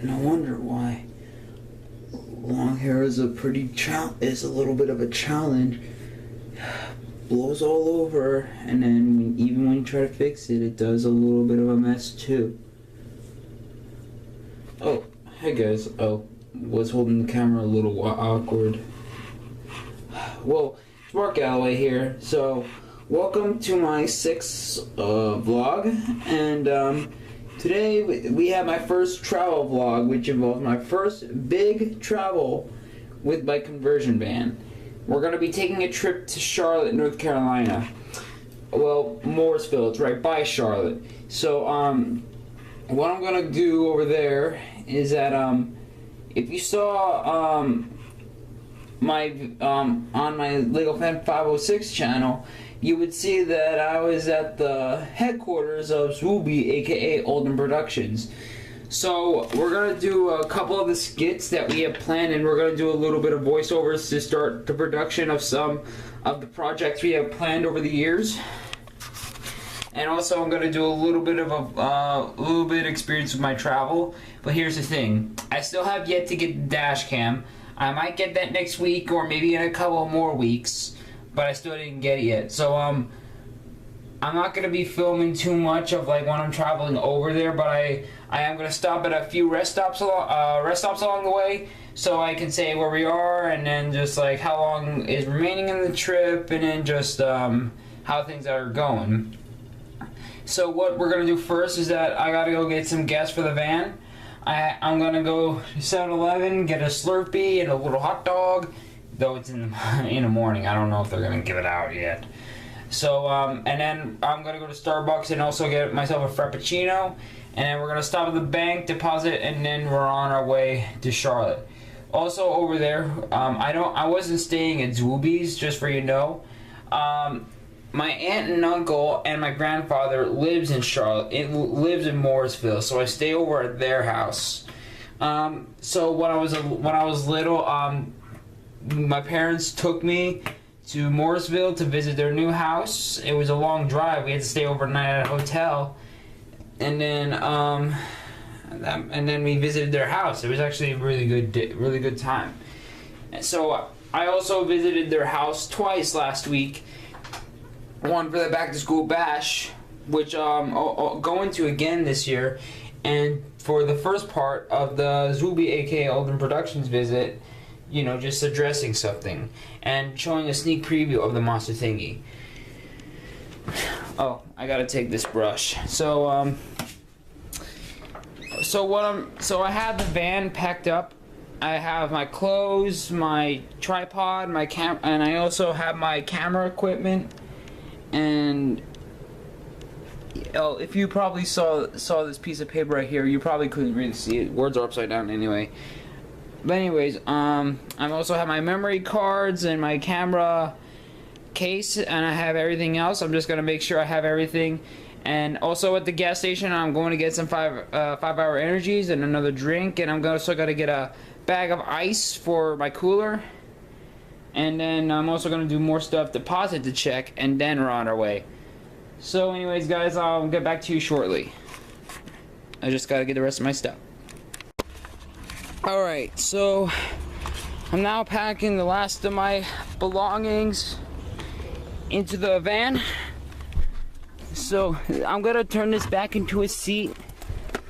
no wonder why. Long hair is a little bit of a challenge. Blows all over, and then even when you try to fix it, it does a little bit of a mess too. Oh, hey guys. Oh, was holding the camera a little awkward. Well, it's Mark Galloway here. So, welcome to my 6th vlog, and today we have my first travel vlog, which involves my first big travel with my conversion van. We're going to be taking a trip to Charlotte, North Carolina. Well, Mooresville, it's right by Charlotte. So, what I'm going to do over there is that, if you saw, my, on my Lego Fan 506 channel, you would see that I was at the headquarters of Zwoobee, aka Olden Productions. So we're gonna do a couple of the skits that we have planned, and we're gonna do a little bit of voiceovers to start the production of some of the projects we have planned over the years. And also I'm gonna do a little bit of experience with my travel. But here's the thing: I still have yet to get the dash cam. I might get that next week or maybe in a couple more weeks, but I still didn't get it yet. So I'm not gonna be filming too much of like when I'm traveling over there, but I am gonna stop at a few rest stops along the way, so I can say where we are, and then just like how long is remaining in the trip, and then just how things are going. So what we're gonna do first is that I gotta go get some gas for the van. I'm gonna go to 7-Eleven, get a Slurpee and a little hot dog. Though it's in the morning, I don't know if they're gonna give it out yet. So and then I'm gonna go to Starbucks and also get myself a Frappuccino, and then we're gonna stop at the bank, deposit, and then we're on our way to Charlotte. Also over there, I wasn't staying at Zwoobee's, just for you know. My aunt and uncle and my grandfather lives in Charlotte. It lives in Mooresville, so I stay over at their house. So when I was little, my parents took me to Mooresville to visit their new house. It was a long drive. We had to stay overnight at a hotel, and then we visited their house. It was actually a really good time. And so I also visited their house twice last week. One for the back to school bash, which I'll go into again this year, and for the first part of the Zwoobee aka Olden Productions visit, you know, just addressing something and showing a sneak preview of the monster thingy. Oh, I gotta take this brush. So I have the van packed up. I have my clothes, my tripod, my and I also have my camera equipment. And if you probably saw this piece of paper right here, you probably couldn't really see it. Words are upside down anyway. But anyways, I also have my memory cards and my camera case, and I have everything else. I'm just gonna make sure I have everything. And also at the gas station, I'm going to get some 5-hour energies and another drink, and I'm also gonna get a bag of ice for my cooler. And then I'm also gonna do more stuff, deposit to check, and then we're on our way. So anyways, guys, I'll get back to you shortly. I just gotta get the rest of my stuff. Alright, so I'm now packing the last of my belongings into the van. So I'm gonna turn this back into a seat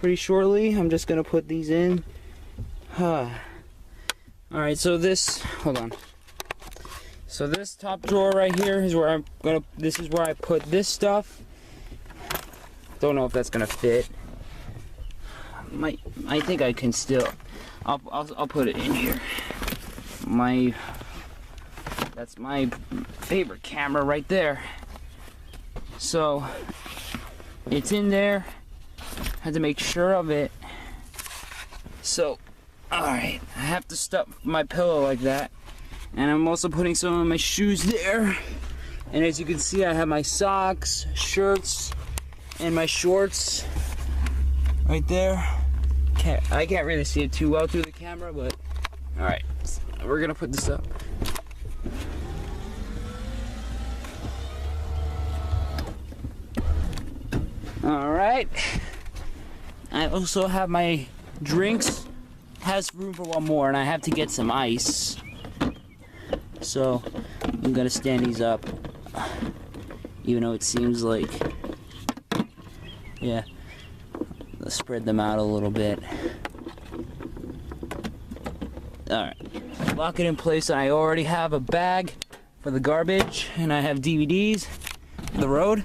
pretty shortly. I'm just gonna put these in. Alright, so hold on. So this top drawer right here is where this is where I put this stuff. Don't know if that's gonna fit. I think I can still. I'll put it in here. That's my favorite camera right there. So it's in there. Had to make sure of it. So, alright, I have to stuff my pillow like that. And I'm also putting some of my shoes there. And as you can see, I have my socks, shirts, and my shorts right there. I can't really see it too well through the camera, but alright, we're gonna put this up. Alright. I also have my drinks has room for one more, and I have to get some ice. So I'm gonna stand these up, even though it seems like, yeah, let's spread them out a little bit. Alright, lock it in place. I already have a bag for the garbage, and I have DVDs for the road.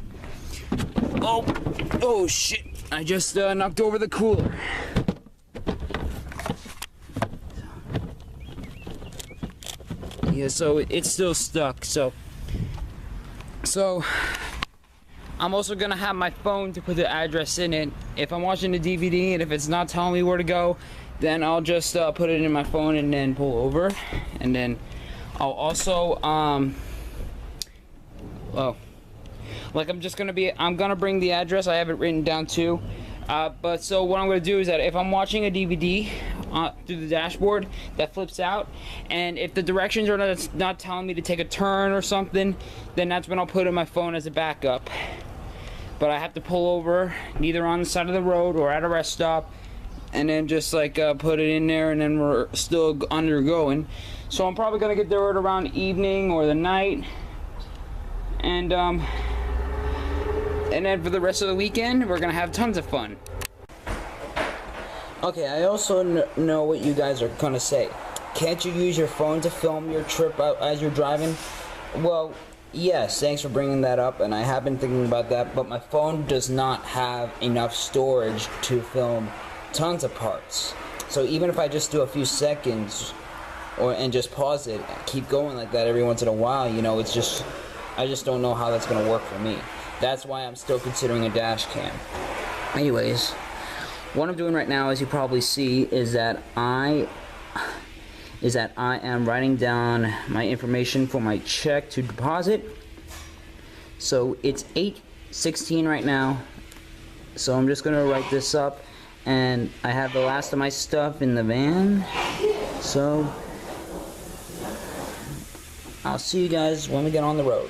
Oh shit, I just knocked over the cooler. Yeah, so it's still stuck. So I'm also gonna have my phone to put the address in it. If I'm watching the DVD and if it's not telling me where to go, then I'll just put it in my phone and then pull over. And then I'll also I'm gonna bring the address. I have it written down too. But so what I'm gonna do is that if I'm watching a DVD through the dashboard, that flips out, and if the directions are not telling me to take a turn or something, then that's when I'll put in my phone as a backup. But I have to pull over either on the side of the road or at a rest stop, and then just like put it in there, and then we're still undergoing. So I'm probably gonna get there at around evening or the night, and then for the rest of the weekend, we're gonna have tons of fun. Okay, I also know what you guys are gonna say. Can't you use your phone to film your trip out as you're driving? Well, yes, thanks for bringing that up, and I have been thinking about that, but my phone does not have enough storage to film tons of parts. So even if I just do a few seconds, and just pause it, keep going like that every once in a while, you know, it's just, I just don't know how that's gonna work for me. That's why I'm still considering a dash cam. Anyways, what I'm doing right now, as you probably see, is that I am writing down my information for my check to deposit. So it's 8:16 right now. So I'm just gonna write this up, and I have the last of my stuff in the van. So I'll see you guys when we get on the road.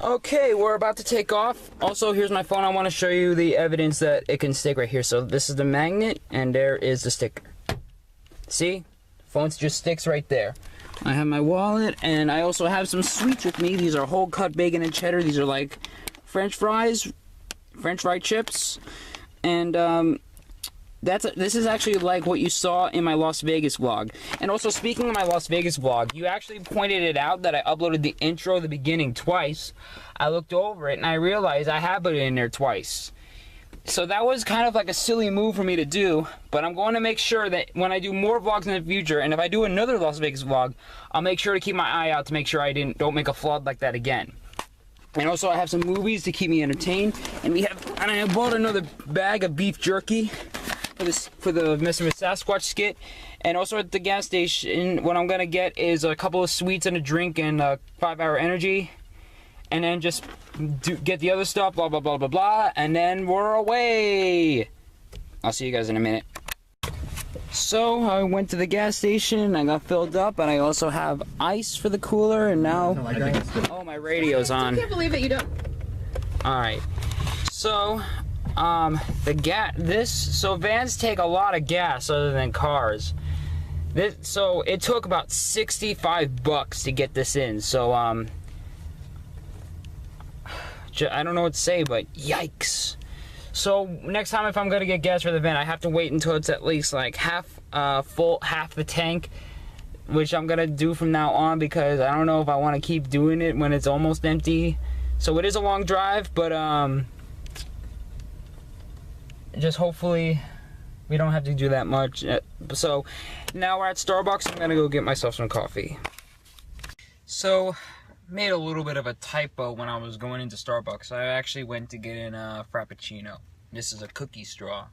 Okay, we're about to take off. Also, here's my phone. I want to show you the evidence that it can stick right here. So this is the magnet, and there is the sticker. See? Phone just sticks right there. I have my wallet, and I also have some sweets with me. These are whole cut bacon and cheddar. These are like French fry chips. And this is actually like what you saw in my Las Vegas vlog. And also, speaking of my Las Vegas vlog, you actually pointed it out that I uploaded the intro at the beginning twice. I looked over it and I realized I have put it in there twice. So that was kind of like a silly move for me to do, but I'm going to make sure that when I do more vlogs in the future, and if I do another Las Vegas vlog, I'll make sure to keep my eye out to make sure I don't make a flood like that again. And also, I have some movies to keep me entertained, and I bought another bag of beef jerky for the Messin with Sasquatch skit. And also at the gas station, what I'm gonna get is a couple of sweets and a drink and 5-hour energy, and then just get the other stuff, blah blah blah blah blah, and then we're away. I'll see you guys in a minute. So I went to the gas station, I got filled up, and I also have ice for the cooler, and now oh, my radio's on. I can't believe that you don't. All right, so so vans take a lot of gas other than cars. So it took about $65 to get this in. So I don't know what to say, but yikes. So next time if I'm gonna get gas for the van, I have to wait until it's at least like half the tank, which I'm gonna do from now on, because I don't know if I want to keep doing it when it's almost empty. So it is a long drive, but just hopefully we don't have to do that much. So now we're at Starbucks. I'm gonna go get myself some coffee. So made a little bit of a typo when I was going into Starbucks. I actually went to get in a Frappuccino. This is a cookie straw.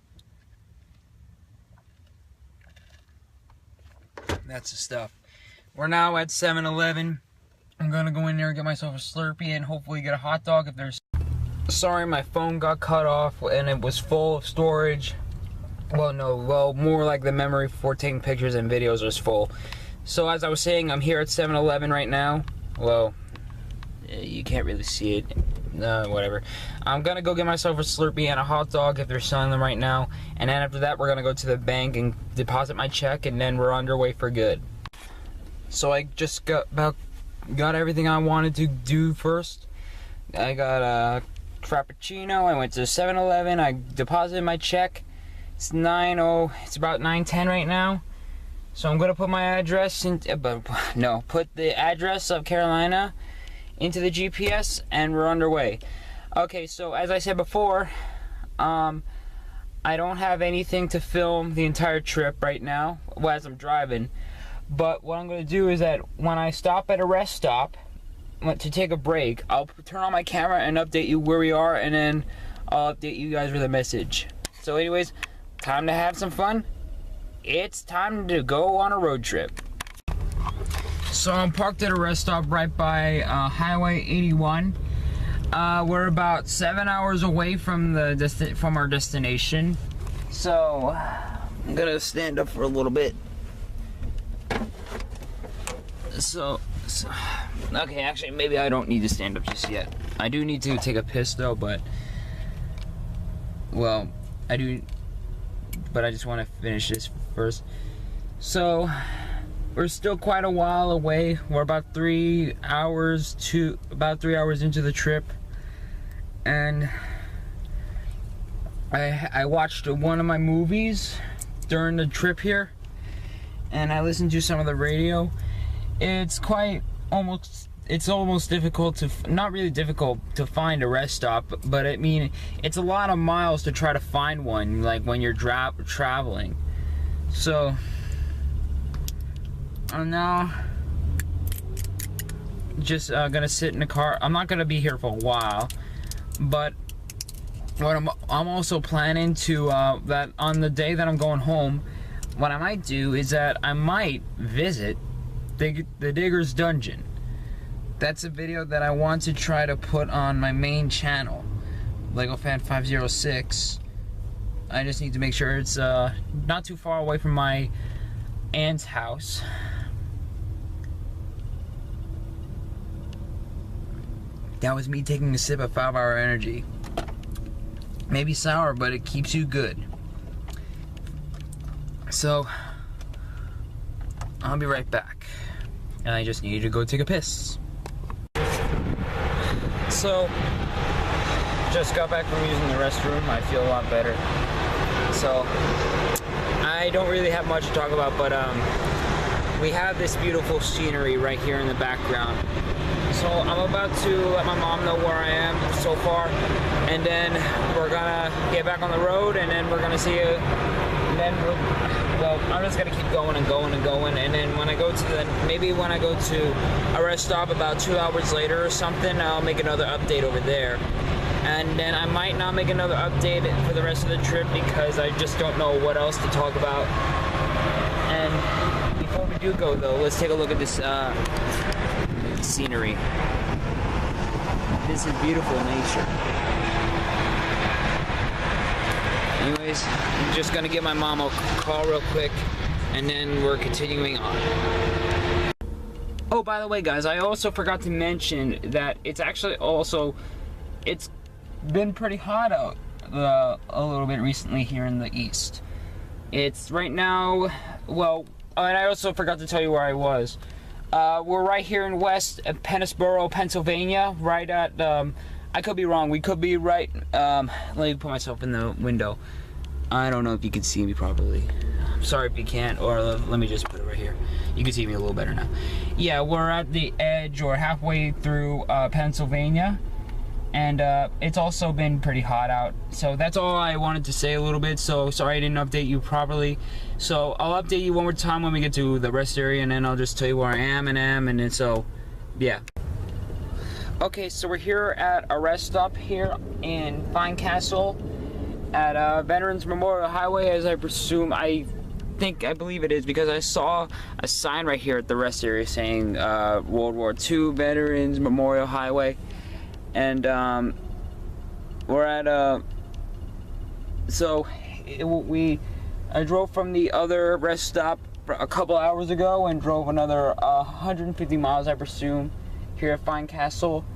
That's the stuff. We're now at 7-Eleven. I'm gonna go in there and get myself a Slurpee and hopefully get a hot dog if there's... Sorry, my phone got cut off and it was full of storage. Well, no, more like the memory for taking pictures and videos was full. So as I was saying, I'm here at 7-Eleven right now. Well, you can't really see it. whatever. I'm gonna go get myself a Slurpee and a hot dog if they're selling them right now, and then after that we're gonna go to the bank and deposit my check, and then we're underway for good. So I just got everything I wanted to do first. I got a Frappuccino, I went to 7-Eleven, I deposited my check. It's about 9:10 right now. So I'm gonna put my address in, put the address of Carolina into the GPS, and we're underway. Okay, so as I said before, I don't have anything to film the entire trip right now, as I'm driving. But what I'm gonna do is that when I stop at a rest stop, to take a break, I'll turn on my camera and update you where we are, and then I'll update you guys with a message. So anyways, time to have some fun. It's time to go on a road trip. So I'm parked at a rest stop right by Highway 81. We're about 7 hours away from our destination. So I'm gonna stand up for a little bit. So okay, actually maybe I don't need to stand up just yet. I do need to take a piss though, but well, I do, but I just want to finish this first. So we're still quite a while away. We're about 3 hours into the trip, and I watched one of my movies during the trip here, and I listened to some of the radio. It's almost difficult to, not really difficult to find a rest stop, but I mean, it's a lot of miles to try to find one, like when you're traveling. So I'm now just gonna sit in the car. I'm not gonna be here for a while, but what I'm also planning to, that on the day that I'm going home, what I might do is that I might visit the Digger's Dungeon. That's a video that I want to try to put on my main channel, LegoFan506. I just need to make sure it's not too far away from my aunt's house. That was me taking a sip of 5 Hour Energy. Maybe sour, but it keeps you good. So I'll be right back. And I just need to go take a piss. So, just got back from using the restroom. I feel a lot better. So, I don't really have much to talk about, but we have this beautiful scenery right here in the background. So, I'm about to let my mom know where I am so far, and then we're gonna get back on the road, and then we're gonna see it. And then well, I'm just gonna keep going and going and going, and then when I go to a rest stop about 2 hours later or something, I'll make another update over there. And then I might not make another update for the rest of the trip because I just don't know what else to talk about. And before we do go though, let's take a look at this scenery. This is beautiful nature. Anyways, I'm just gonna give my mom a call real quick, and then we're continuing on. Oh, by the way, guys, I also forgot to mention that it's been pretty hot out a little bit recently here in the east. It's right now, well, and I also forgot to tell you where I was. We're right here in West Pennsboro, Pennsylvania, right at, I could be wrong, we could be right, let me put myself in the window. I don't know if you can see me properly. I'm sorry if you can't, or let me just put it right here. You can see me a little better now. Yeah, we're at the edge, or halfway through Pennsylvania, and it's also been pretty hot out. So that's all I wanted to say a little bit, so sorry I didn't update you properly. So I'll update you one more time when we get to the rest area, and then I'll just tell you where I am, and then so, yeah. Okay, so we're here at a rest stop here in Fine Castle at Veterans Memorial Highway, as I presume, I believe it is, because I saw a sign right here at the rest area saying World War II Veterans Memorial Highway. And we're at I drove from the other rest stop a couple hours ago and drove another 150 miles, I presume, here at Fine Castle.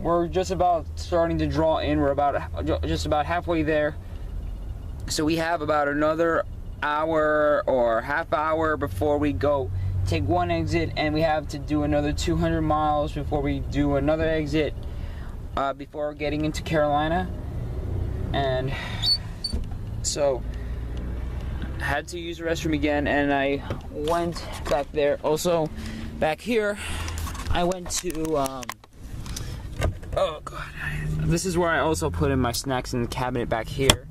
we're just about starting to draw in. We're just about halfway there. So we have about another hour or half hour before we go take one exit, and we have to do another 200 miles before we do another exit before getting into Carolina. And so had to use the restroom again, and I went back there. Also back here I went to oh god, this is where I also put in my snacks in the cabinet back here.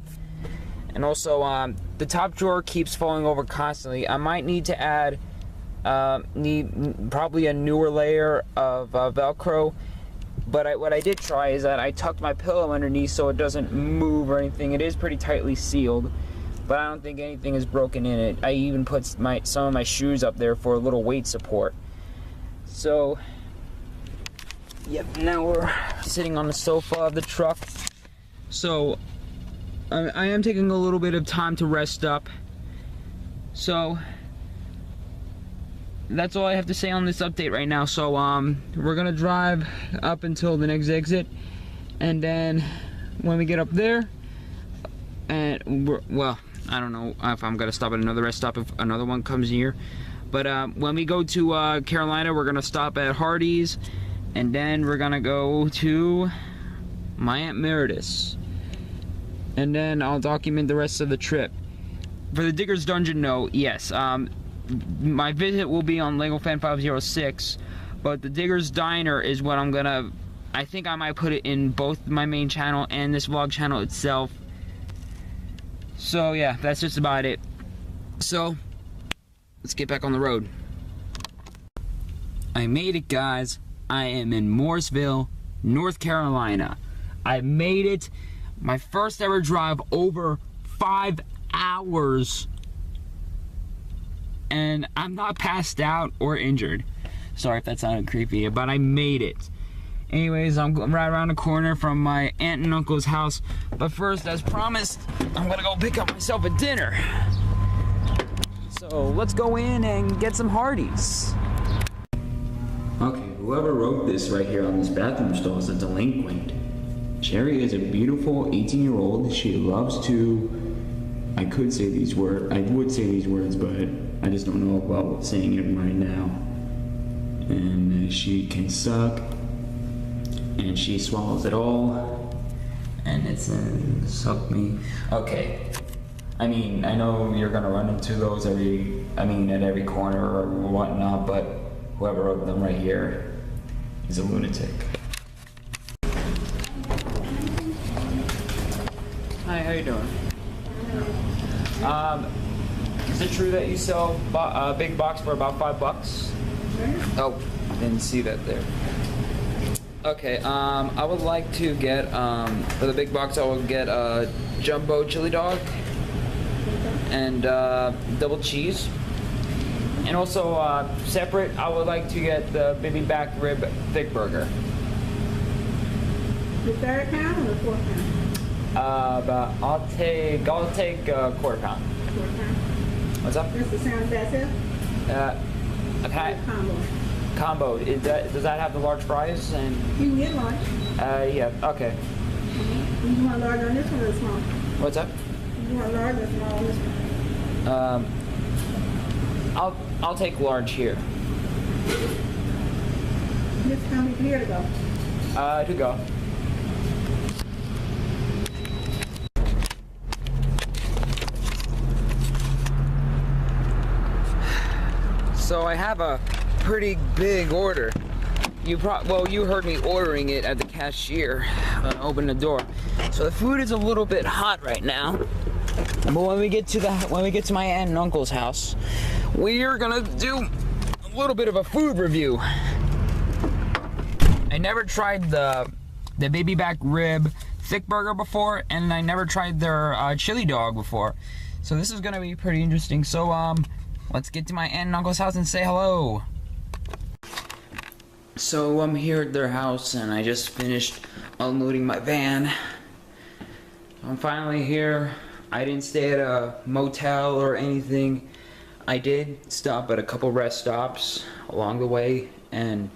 And also the top drawer keeps falling over constantly. I might need to add probably a newer layer of Velcro. But what I did try is that I tucked my pillow underneath so it doesn't move or anything. It is pretty tightly sealed, but I don't think anything is broken in it. I even put some of my shoes up there for a little weight support. So, yep, now we're sitting on the sofa of the truck. So, I am taking a little bit of time to rest up. So, that's all I have to say on this update right now. So we're gonna drive up until the next exit, and then when we get up there, and well, I don't know if I'm gonna stop at another rest stop if another one comes near, but when we go to Carolina, we're gonna stop at Hardee's, and then we're gonna go to my Aunt Meredith's, and then I'll document the rest of the trip. For the Digger's Dungeon note, yes, my visit will be on Lego Fan 506, but the Digger's Diner is what I'm gonna, I think I might put it in both my main channel and this vlog channel itself. So yeah, that's just about it. So, let's get back on the road. I made it, guys. I am in Mooresville, North Carolina. I made it. My first ever drive over 5 hours. And I'm not passed out or injured. Sorry if that sounded creepy, but I made it. Anyways, I'm right around the corner from my aunt and uncle's house. But first, as promised, I'm gonna go pick up myself a dinner. So let's go in and get some Hardee's. Okay, whoever wrote this right here on this bathroom stall is a delinquent. Cherry is a beautiful 18-year-old. She loves to, I would say these words, but I just don't know about saying it right now. And she can suck, and she swallows it all, and it's suck me. Okay, I mean, I know you're gonna run into those at every corner or whatnot, but whoever wrote them right here is a lunatic. Hi, how you doing? Is it true that you sell a big box for about $5? Oh, didn't see that there. Okay, I would like to get, for the big box, I would get a jumbo chili dog and double cheese. And also, separate, I would like to get the baby back rib thick burger. The third pound or the fourth pound? I'll take a quarter pound. Fourth pound. What's up? That's the sound that's it? Okay. Combo. Does that have the large fries? And You can get large. yeah, okay. You want large on this one or small? What's up? You want large or small on this one? I'll take large here. This how many here to go? To go. So I have a pretty big order. You heard me ordering it at the cashier. Open the door. So the food is a little bit hot right now. But when we get to my aunt and uncle's house, we are gonna do a little bit of a food review. I never tried the baby back rib thick burger before, and I never tried their chili dog before. So this is gonna be pretty interesting. So let's get to my aunt and uncle's house and say hello. So I'm here at their house, and I just finished unloading my van. I'm finally here. I didn't stay at a motel or anything. I did stop at a couple rest stops along the way, and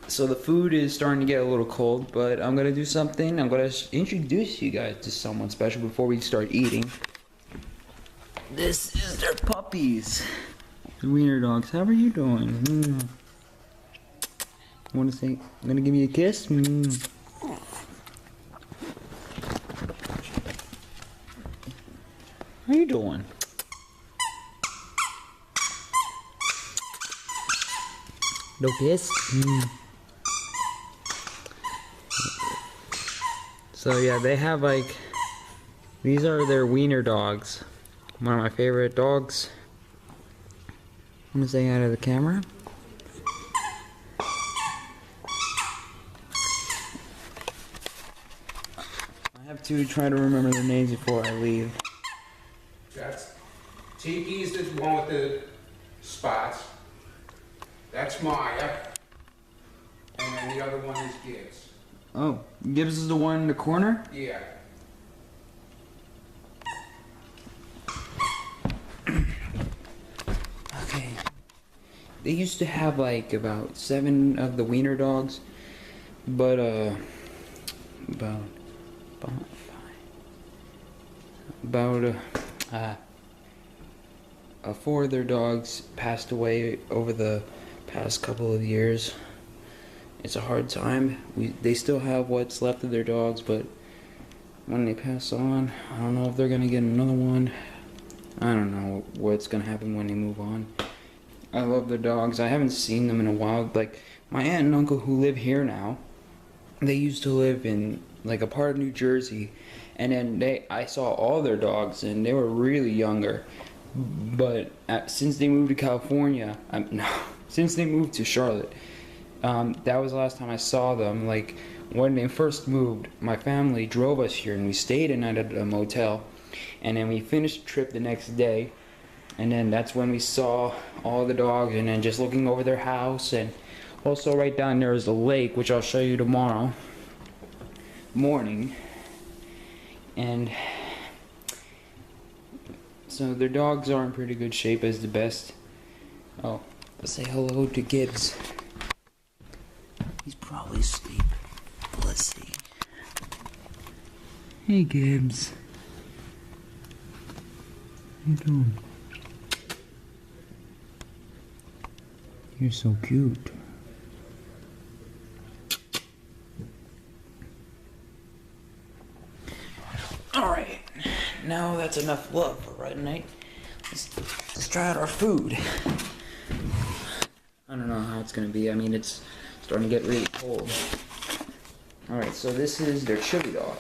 So the food is starting to get a little cold, but I'm gonna do something. I'm gonna introduce you guys to someone special before we start eating. This is their puppies. The wiener dogs. How are you doing? Want to say? Gonna give me a kiss? How you doing? No kiss? So yeah, they have like, these are their wiener dogs. One of my favorite dogs. I'm gonna say hi to the camera. I have to try to remember their names before I leave. That's Tiki's the one with the spots. That's Maya. And then the other one is Gibbs. Oh, Gibbs is the one in the corner? Yeah. Okay. They used to have like about 7 of the wiener dogs, but about 4 of their dogs passed away over the past couple of years. It's a hard time. They still have what's left of their dogs, but when they pass on, I don't know if they're gonna get another one. I don't know what's gonna happen when they move on. I love their dogs. I haven't seen them in a while. Like my aunt and uncle who live here now, they used to live in like a part of New Jersey, and then I saw all their dogs, and they were really younger. But since they moved to California, since they moved to Charlotte, that was the last time I saw them. Like when they first moved, my family drove us here, and we stayed a night at a motel, and then we finished the trip the next day, and then that's when we saw all the dogs, and then just looking over their house, and also right down there is a lake, which I'll show you tomorrow morning. And so their dogs are in pretty good shape as the best. Oh, let's say hello to Gibbs. He's probably asleep. Let's see. Hey Gibbs. How you doing? You're so cute. Alright, now that's enough love for right night. Let's try out our food. I don't know how it's gonna be. I mean, it's starting to get really cold. Alright, so this is their chili dog.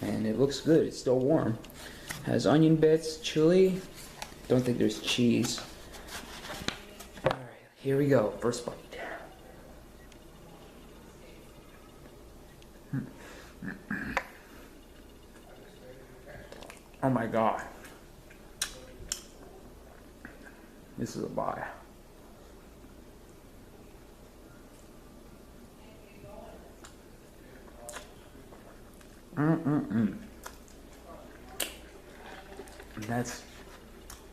And it looks good, it's still warm. Has onion bits, chili. Don't think there's cheese. Alright, here we go, first bite. Oh my god. This is a buy. That's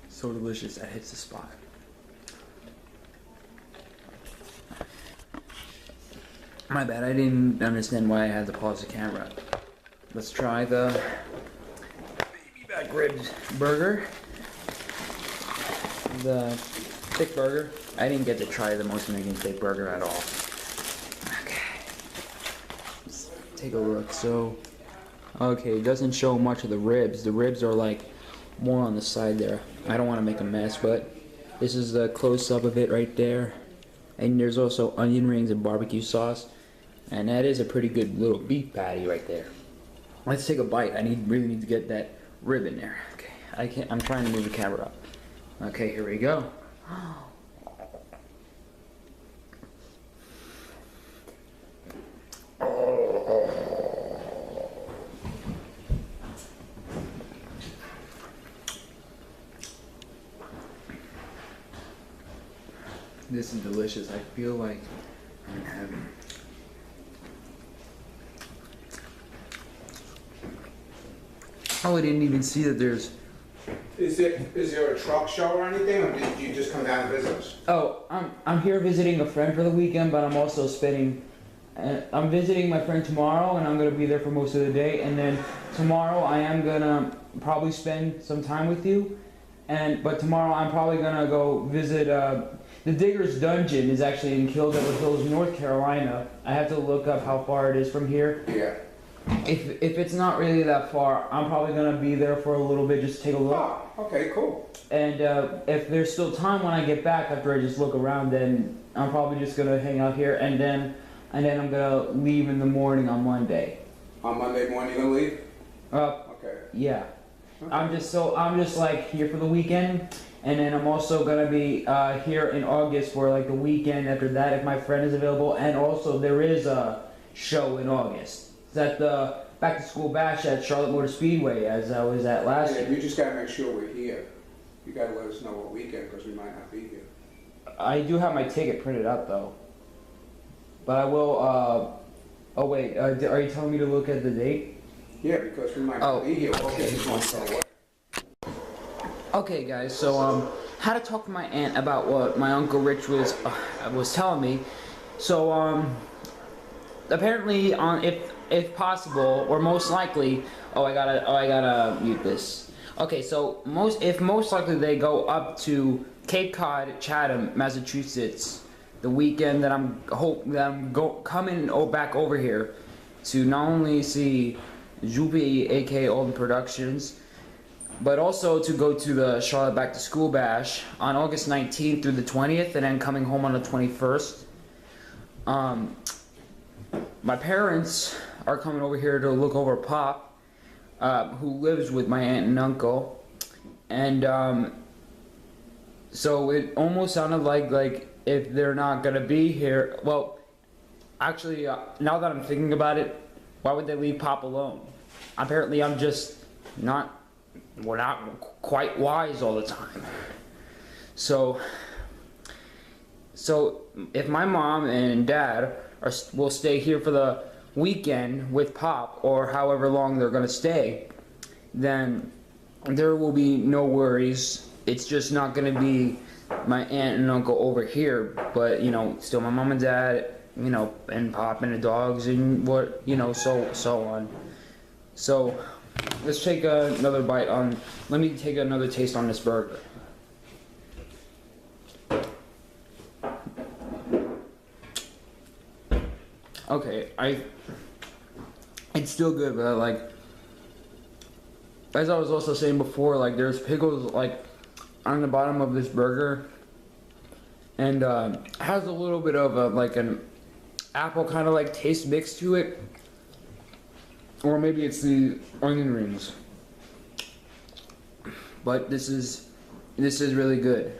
so delicious, that hits the spot. My bad, I didn't understand why I had to pause the camera. Let's try the baby back ribs burger. The thick burger. I didn't get to try the most American steak burger at all. Okay. Let's take a look. So, okay, it doesn't show much of the ribs. The ribs are like more on the side there. I don't want to make a mess, but this is the close-up of it right there. And there's also onion rings and barbecue sauce. And that is a pretty good little beef patty right there. Let's take a bite. I really need to get that rib in there. Okay, I'm trying to move the camera up. Okay, here we go. This is delicious. I feel like I'm in heaven. Oh, I didn't even see that there's Is there a truck show or anything, or did you just come down to visit us? Oh, I'm here visiting a friend for the weekend, but I'm also spending. I'm visiting my friend tomorrow, and I'm gonna be there for most of the day. And then tomorrow I am gonna probably spend some time with you. But tomorrow I'm probably gonna go visit. The Digger's Dungeon is actually in Kildover Hills, North Carolina. I have to look up how far it is from here. Yeah. If it's not really that far, I'm probably gonna be there for a little bit, just to take a look. Oh, okay, cool. And if there's still time when I get back after I just look around, then I'm probably just gonna hang out here, and then I'm gonna leave in the morning on Monday. On Monday morning you gonna leave? Okay. Yeah. Okay. I'm just like here for the weekend, and then I'm also gonna be here in August for like the weekend after that if my friend is available, and also there is a show in August. It's at the Back to School Bash at Charlotte Motor Speedway, as I was at last year. Yeah, you just gotta make sure we're here. You gotta let us know what weekend, because we might not be here. I do have my ticket printed out though, but I will. Oh wait, are you telling me to look at the date? Yeah, because we might not be here. Okay, just want to tell what. Okay, guys. So had to talk to my aunt about what my Uncle Rich was telling me. So apparently if possible, or most likely, I gotta mute this. Okay, so most likely they go up to Cape Cod, Chatham, Massachusetts, the weekend that I'm coming back over here to not only see Zwoobee, aka Olden Productions, but also to go to the Charlotte Back to School Bash on August 19th through the 20th, and then coming home on the 21st. My parents are coming over here to look over Pop, who lives with my aunt and uncle, and so it almost sounded like if they're not gonna be here, well, actually, now that I'm thinking about it, why would they leave Pop alone? Apparently, I'm just not quite wise all the time. So if my mom and dad will stay here for the weekend with Pop, or however long they're gonna stay, then there will be no worries. It's just not gonna be my aunt and uncle over here, but still my mom and dad, and Pop and the dogs and what, so on. So let's take another bite let me take another taste on this burger. Okay, it's still good, but as I was also saying before, there's pickles on the bottom of this burger, and has a little bit of an apple kind of taste mixed to it, or maybe it's the onion rings. But this is really good.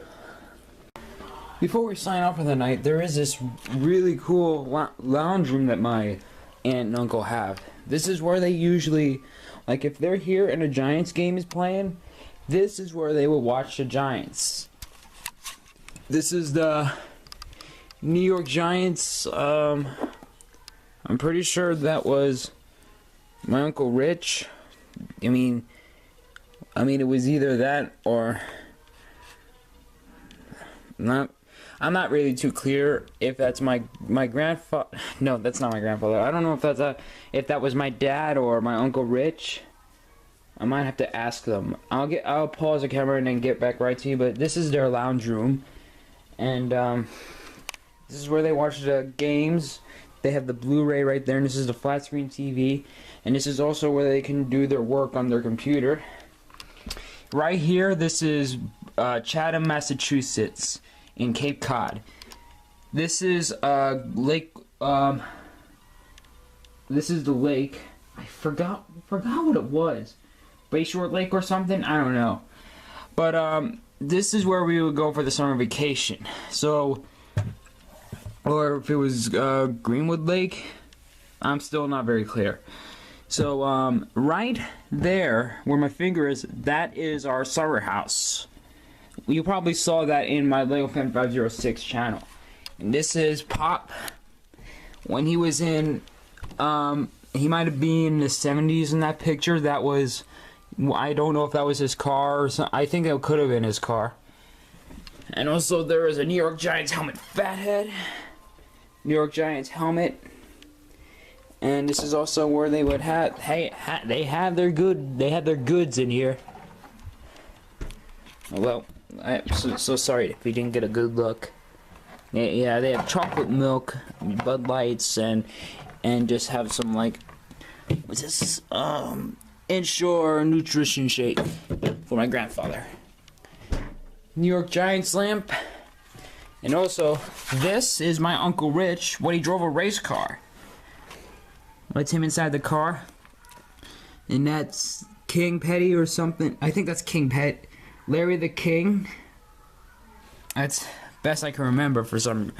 Before we sign off for the night, there is this really cool lounge room that my aunt and uncle have. This is where they usually, if they're here and a Giants game is playing, this is where they will watch the Giants. This is the New York Giants. I'm pretty sure that was my Uncle Rich. I mean, it was either that or not. I'm not really too clear if that's my grandfather. No, that's not my grandfather. I don't know if that was my dad or my Uncle Rich. I might have to ask them. I'll pause the camera and then get back right to you. But this is their lounge room, and this is where they watch the games. They have the Blu-ray right there, and this is the flat screen TV, and this is also where they can do their work on their computer. Right here, this is Chatham, Massachusetts, in Cape Cod. This is lake. This is the lake. I forgot what it was. Bayshore Lake or something. I don't know. But this is where we would go for the summer vacation. So, or if it was Greenwood Lake, I'm still not very clear. So right there, where my finger is, that is our summer house. You probably saw that in my Lego Fan 506 channel. And this is Pop. When he was in, he might have been in the 70s in that picture. That was I don't know if that was his car or something. I think it could have been his car. And also there is a New York Giants helmet, fathead. New York Giants helmet. And this is also where they would have, they had their goods in here. Well, I'm so sorry if we didn't get a good look. Yeah, they have chocolate milk, Bud Lights, and just have some, like, what's this, Ensure nutrition shake for my grandfather. New York Giants lamp. And also, this is my Uncle Rich when he drove a race car. That's him inside the car. And that's King Petty or something. I think that's King Pet. Larry the King. That's best I can remember for some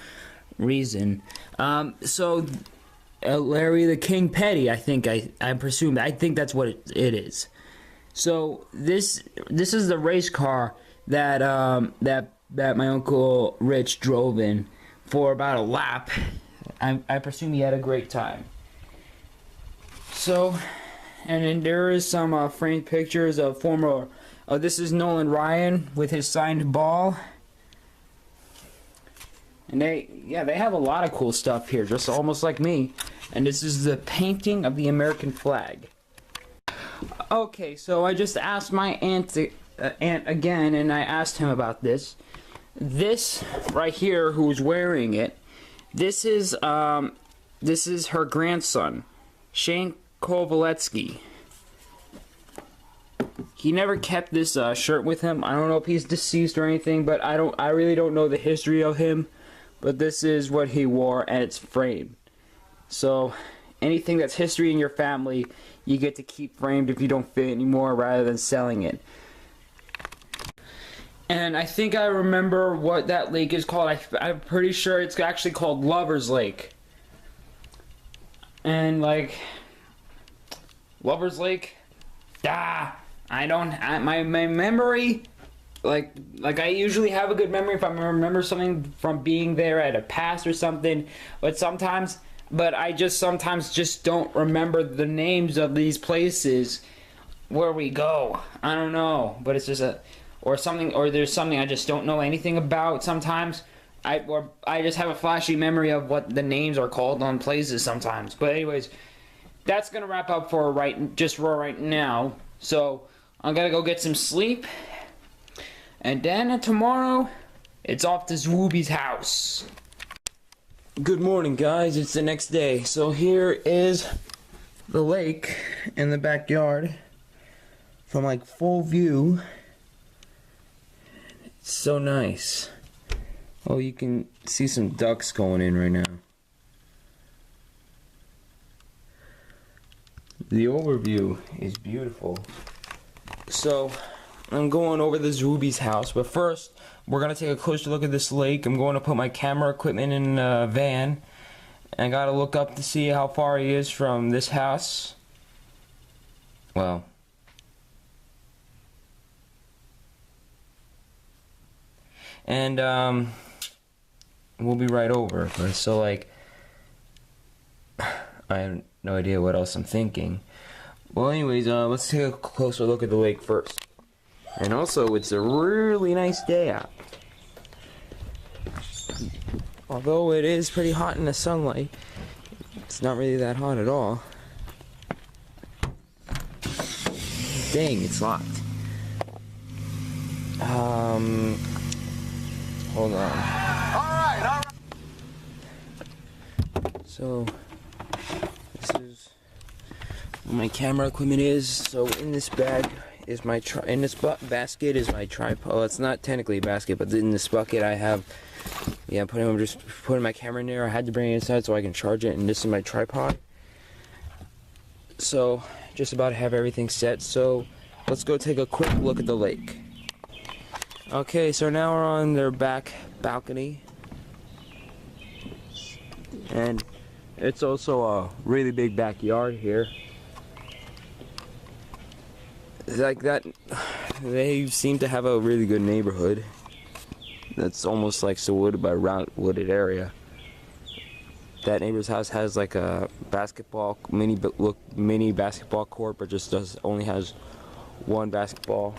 reason. Larry the King Petty, I think I presume. I think that's what it is. So this is the race car that my Uncle Rich drove in for about a lap. I presume he had a great time. So, and then there is some framed pictures of former. This is Nolan Ryan with his signed ball. And they have a lot of cool stuff here, just almost like me. And this is the painting of the American flag. Okay, so I just asked my aunt again, and I asked him about this. This right here, who's wearing it, this is her grandson, Shane Kovaletsky. He never kept this shirt with him. I don't know if he's deceased or anything, but I really don't know the history of him. But this is what he wore, and it's framed. So anything that's history in your family, you get to keep framed if you don't fit anymore, rather than selling it. And I think I remember what that lake is called. I'm pretty sure it's actually called Lover's Lake. And like Lover's Lake, my memory, like I usually have a good memory if I remember something from being there at a past or something, but I just sometimes just don't remember the names of these places where we go. I don't know, but it's just or there's something I just don't know anything about sometimes. I just have a flashy memory of what the names are called on places sometimes. But anyways, that's gonna wrap up for right now. So I'm gonna go get some sleep, and then tomorrow it's off to Zwoobee's house. Good morning, guys. It's the next day. So here is the lake in the backyard from like full view. It's so nice. Oh, you can see some ducks going in right now. The overview is beautiful. So, I'm going over to Zwoobee's house, but first, we're going to take a closer look at this lake. I'm going to put my camera equipment in a van, and I got to look up to see how far he is from this house. Well, and we'll be right over. So like, I have no idea what else I'm thinking. Well, anyways, let's take a closer look at the lake first. And also, it's a really nice day out. Although it is pretty hot in the sunlight, it's not really that hot at all. Dang, it's locked. Hold on. Alright. So, this is what my camera equipment is. So, in this bag is my basket is my tripod. Well, it's not technically a basket, but in this bucket I have, I'm just putting my camera in there. I had to bring it inside so I can charge it, and this is my tripod. So, just about have everything set. So, let's go take a quick look at the lake. Okay, so now we're on their back balcony, and it's also a really big backyard here. Like that, they seem to have a really good neighborhood. That's almost like wooded by wooded area. That neighbor's house has like a mini basketball court, but only has one basketball.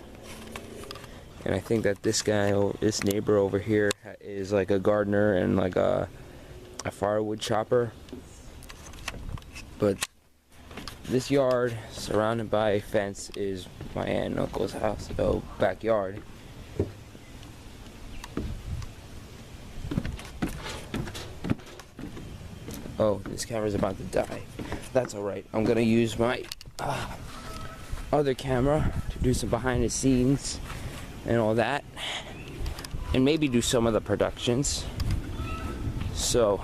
And I think that this guy, this neighbor over here, is like a gardener and like a firewood chopper. But this yard, surrounded by a fence, is my aunt and uncle's house, so backyard. Oh, this camera's about to die. That's alright. I'm gonna use my other camera to do some behind the scenes and all that, and maybe do some of the productions. So,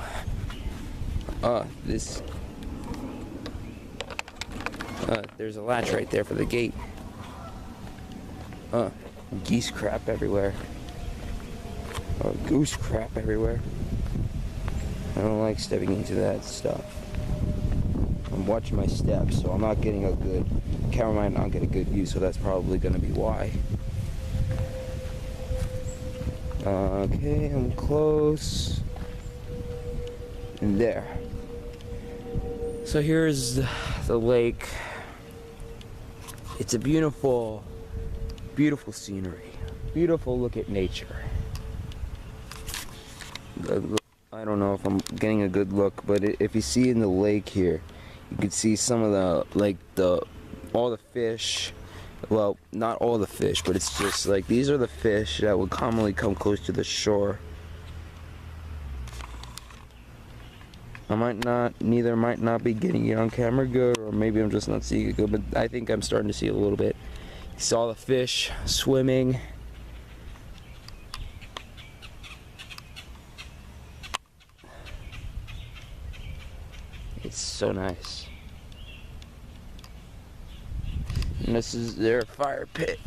there's a latch right there for the gate. Geese crap everywhere. Goose crap everywhere. I don't like stepping into that stuff. I'm watching my steps, so I'm not getting a good camera might not get a good view, so that's probably gonna be why. Okay, I'm close. And there. So here's the lake. It's a beautiful, beautiful scenery. Beautiful look at nature. I don't know if I'm getting a good look, but if you see in the lake here, you can see some of all the fish. Well, not all the fish, but it's just like these are the fish that would commonly come close to the shore. Neither might not be getting it on camera good, or maybe I'm just not seeing it good, but I think I'm starting to see it a little bit. You saw the fish swimming. It's so nice. And this is their fire pit,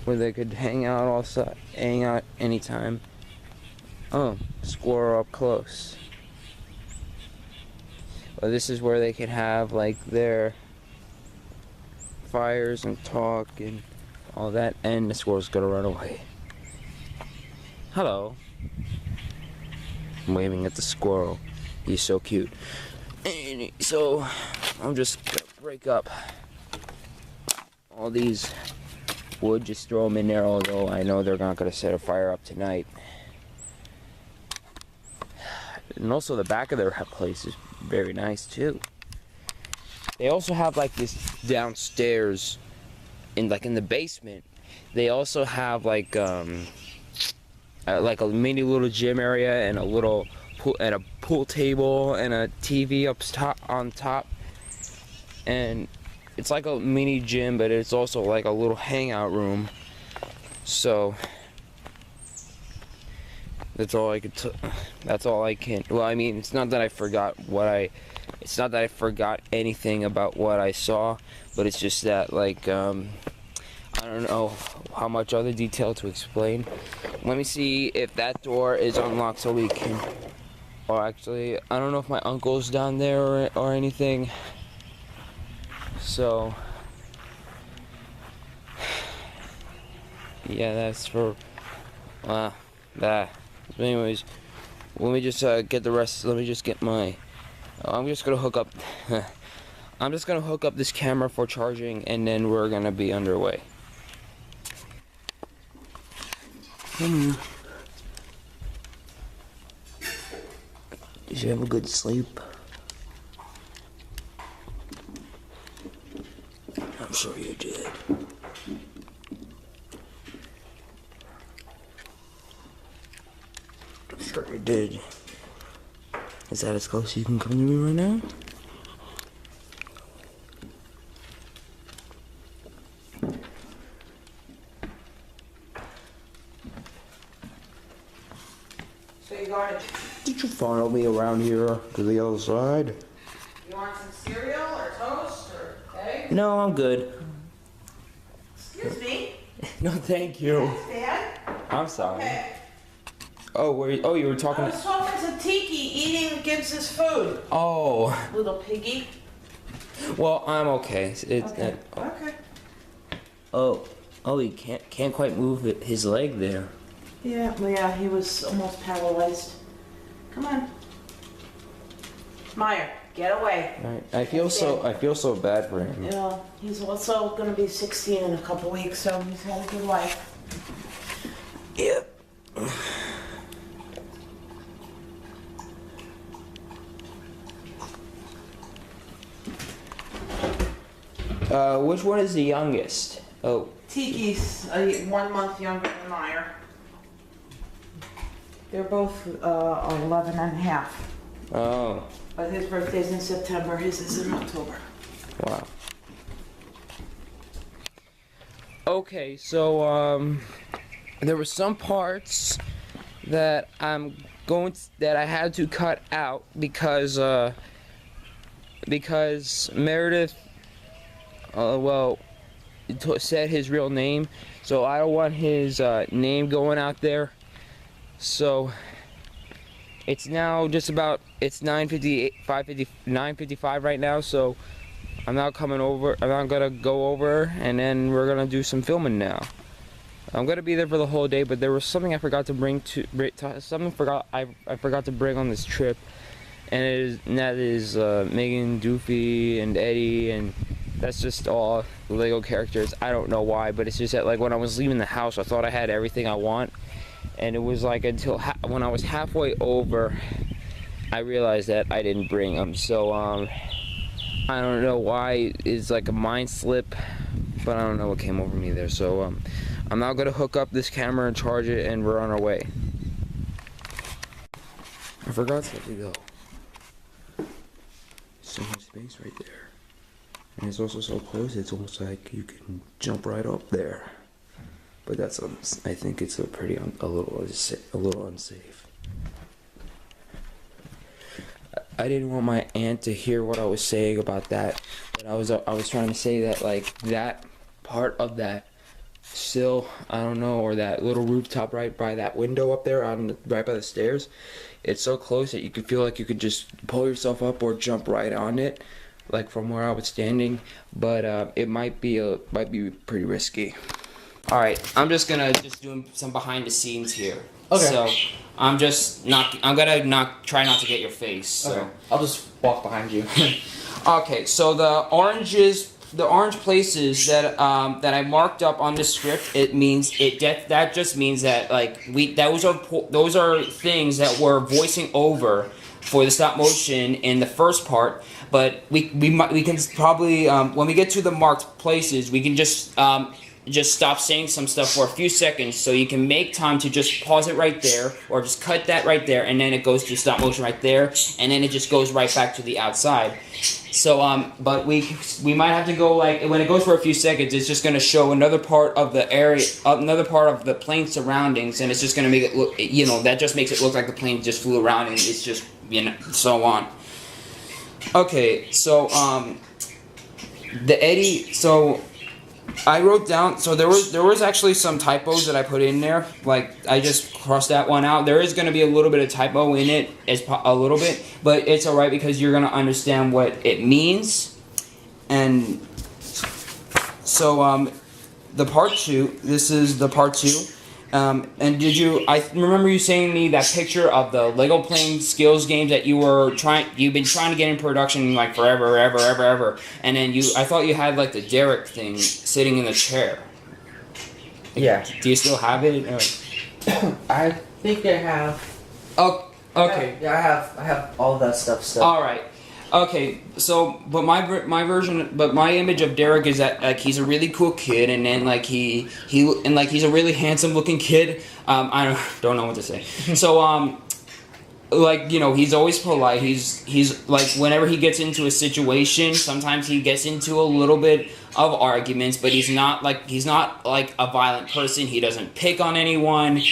where they could hang out anytime. Oh, squirrel up close. Well, this is where they could have like their fires and talk and all that, and the squirrel's gonna run away. Hello. I'm waving at the squirrel. He's so cute. And so I'm just gonna break up all these wood, just throw them in there, although I know they're not gonna set a fire up tonight. And also the back of their place is very nice too. They also have like this downstairs in the basement. They also have like a mini little gym area and a pool table and a TV on top. And it's like a mini gym, but it's also like a little hangout room. So that's all I can. Well, I mean, it's not that I forgot anything about what I saw, but it's just that like I don't know how much other detail to explain. Let me see if that door is unlocked so we can. Or actually, I don't know if my uncle's down there or anything. So yeah, that's for that. Anyways, let me just get the rest. Let me just get my. I'm just gonna hook up. I'm just gonna hook up this camera for charging, and then we're gonna be underway. Did you have a good sleep? I'm sure you did. I'm sure you did. Is that as close as you can come to me right now? So you got it. Did you follow me around here to the other side? You want some cereal or toast or egg? No, I'm good. Excuse me. No, thank you. Thanks, Dad. I'm sorry. Okay. Oh, you were talking. I was talking to Tiki eating Gibbs's food. Oh. Little piggy. Well, I'm okay. Okay. Okay. Oh, he can't quite move his leg there. Yeah, well, yeah, he was almost paralyzed. Come on. Meyer, Get away. Right. I feel so bad for him. You know, he's also going to be 16 in a couple weeks, so he's had a good life. Yep. Which one is the youngest? Oh. Tiki's 1 month younger than Meyer. They're both 11 and a half. Oh. But his birthday's in September, his is in October. Wow. Okay, so there were some parts that that I had to cut out because Meredith said his real name, so I don't want his name going out there. So it's now just about 9:55 right now, so I'm not gonna go over, and then we're gonna do some filming now. I'm gonna be there for the whole day, but there was something I forgot to bring I forgot to bring on this trip, and that is Megan, Doofy, and Eddie, and that's just all Lego characters. I don't know why, but it's just that, like, when I was leaving the house, I thought I had everything I want, and it was like until when I was halfway over, I realized that I didn't bring them. So I don't know why. It's like a mind slip, but I don't know what came over me there. So I'm now gonna hook up this camera and charge it, and we're on our way. I forgot to let it go. So much space right there. And it's also so close, it's almost like you can jump right up there. But that's, I think it's a little unsafe. I didn't want my aunt to hear what I was saying about that. But I was trying to say that, like, that part of that sill, I don't know, or that little rooftop right by that window up there, right by the stairs, it's so close that you could feel like you could just pull yourself up or jump right on it, like from where I was standing, but it might be pretty risky. All right, I'm just doing some behind the scenes here. Okay. So I'm gonna try not to get your face. So. Okay. I'll just walk behind you. Okay, so the orange places that I marked up on the script, that just means that, like, those are things that we're voicing over for the stop motion in the first part. But we can probably when we get to the marked places, we can just stop saying some stuff for a few seconds, so you can make time to just pause it right there, or just cut that right there, and then it goes to stop motion right there, and then it just goes right back to the outside. So but we might have to go, like, when it goes for a few seconds, it's just going to show another part of the area, another part of the plane surroundings, and it's just going to make it look, that just makes it look like the plane just flew around, and it's just, so on. Okay, so the Eddie, so I wrote down, so there was actually some typos that I put in there, like I just crossed that one out. There is going to be a little bit of typo in it, a little bit, but it's alright because you're going to understand what it means. And so the part 2, this is the part 2. And I remember you saying to me that picture of the Lego playing skills games that you've been trying to get in production, like, forever, ever. And then I thought you had, like, the Derek thing sitting in the chair. Yeah. Do you still have it? I think I have. Oh, okay. Yeah, I have all that stuff still. All right. Okay, so, but my image of Derek is that, like, he's a really cool kid, and then, like, he's a really handsome looking kid. I don't know what to say. So, like, he's always polite. He's like, whenever he gets into a situation, sometimes he gets into a little bit of arguments, but he's not like a violent person. He doesn't pick on anyone.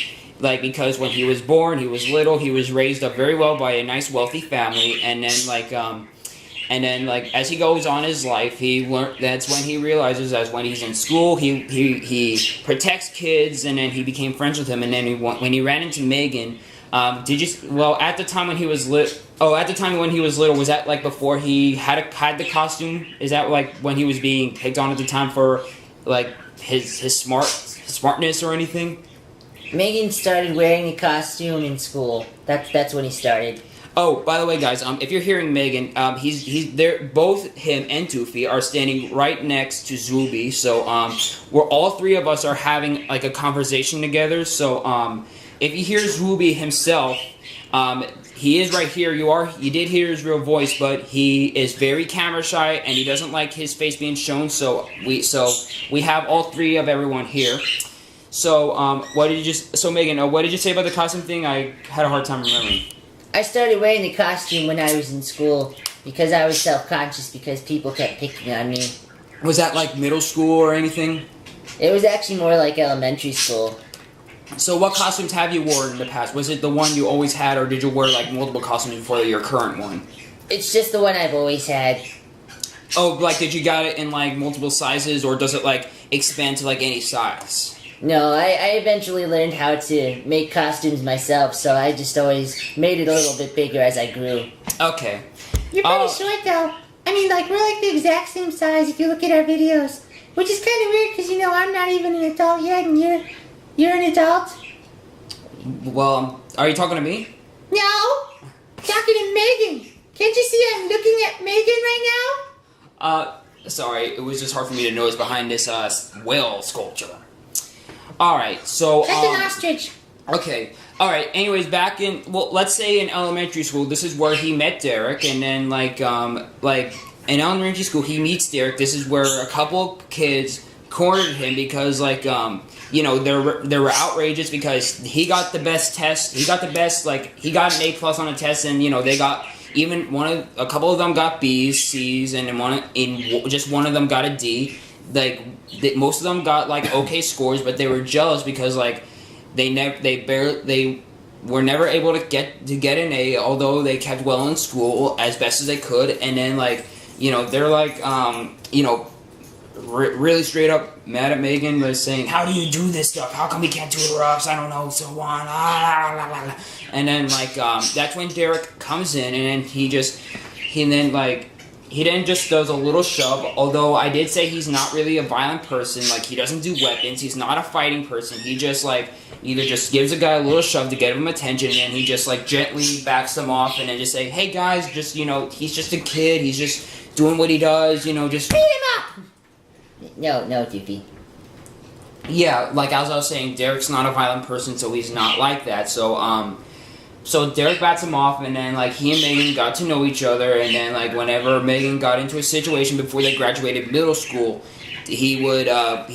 Like, because when he was born, he was little, he was raised up very well by a nice, wealthy family, and then, like, as he goes on his life, that's when he realizes, as when he's in school, he protects kids, and then he became friends with him, and then when he ran into Megan, at the time when he was little, was that, like, before he had the costume? Is that, like, when he was being picked on at the time for, like, his smartness or anything? Megan started wearing a costume in school. That's when he started. Oh, by the way, guys, if you're hearing Megan, he's there. Both him and Doofy are standing right next to Zwoobee. So we're all three of us are having like a conversation together. So if you hear Zwoobee himself, he is right here. You did hear his real voice, but he is very camera shy and he doesn't like his face being shown. So we have all three of everyone here. So Megan, what did you say about the costume thing? I had a hard time remembering. I started wearing the costume when I was in school because I was self-conscious because people kept picking on me. Was that like middle school or anything? It was actually more like elementary school. So what costumes have you worn in the past? Was it the one you always had, or did you wear like multiple costumes before your current one? It's just the one I've always had. Oh, like did you got it in like multiple sizes, or does it like expand to like any size? No, I eventually learned how to make costumes myself, so I just always made it a little bit bigger as I grew. Okay. You're pretty short, though. I mean, like, we're like the exact same size if you look at our videos. Which is kind of weird, because, you know, I'm not even an adult yet, and you're an adult. Well, are you talking to me? No! Talking to Megan. Can't you see I'm looking at Megan right now? Sorry, it was just hard for me to notice behind this, whale sculpture. Alright, so, That's an ostrich. Okay. Alright, anyways, let's say in elementary school, this is where he met Derek, and then, in elementary school, he meets Derek. This is where a couple kids cornered him because, they were outrageous because he got the best test. He got the best, he got an A+ on a test, and, they got, a couple of them got B's, C's, and just one of them got a D. Most of them got okay scores, but they were jealous because they were never able to get an A, although they kept well in school as best as they could. And then they're really straight up mad at Megan, was saying, "How do you do this stuff? How come we can't do it ups? I don't know, so on." And then that's when Derek comes in, and then he then just does a little shove, although I did say he's not really a violent person. He doesn't do weapons. He's not a fighting person. He just, either just gives a guy a little shove to get him attention, and then he just, gently backs them off, and then just say, "Hey, guys, just, he's just a kid. He's just doing what he does, just..." Beat him up! No, Doofy. Yeah, as I was saying, Derek's not a violent person, so he's not like that. So Derek bats him off, and then he and Megan got to know each other, and then whenever Megan got into a situation before they graduated middle school, he would get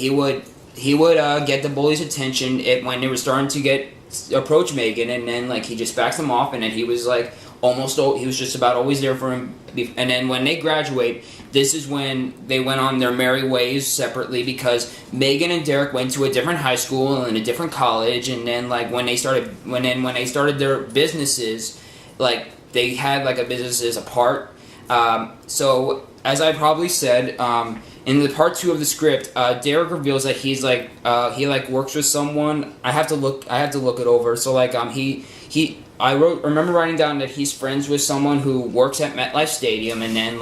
the bully's attention when they were starting to approach Megan, and then he just backs them off, and then he was he was just about always there for him. And then when they graduate, this is when they went on their merry ways separately, because Megan and Derek went to a different high school and a different college, and then when they started their businesses, they had a businesses apart. So as I probably said, in the part 2 of the script, Derek reveals that he's he works with someone. I have to look it over. So I remember writing down that he's friends with someone who works at MetLife Stadium, and then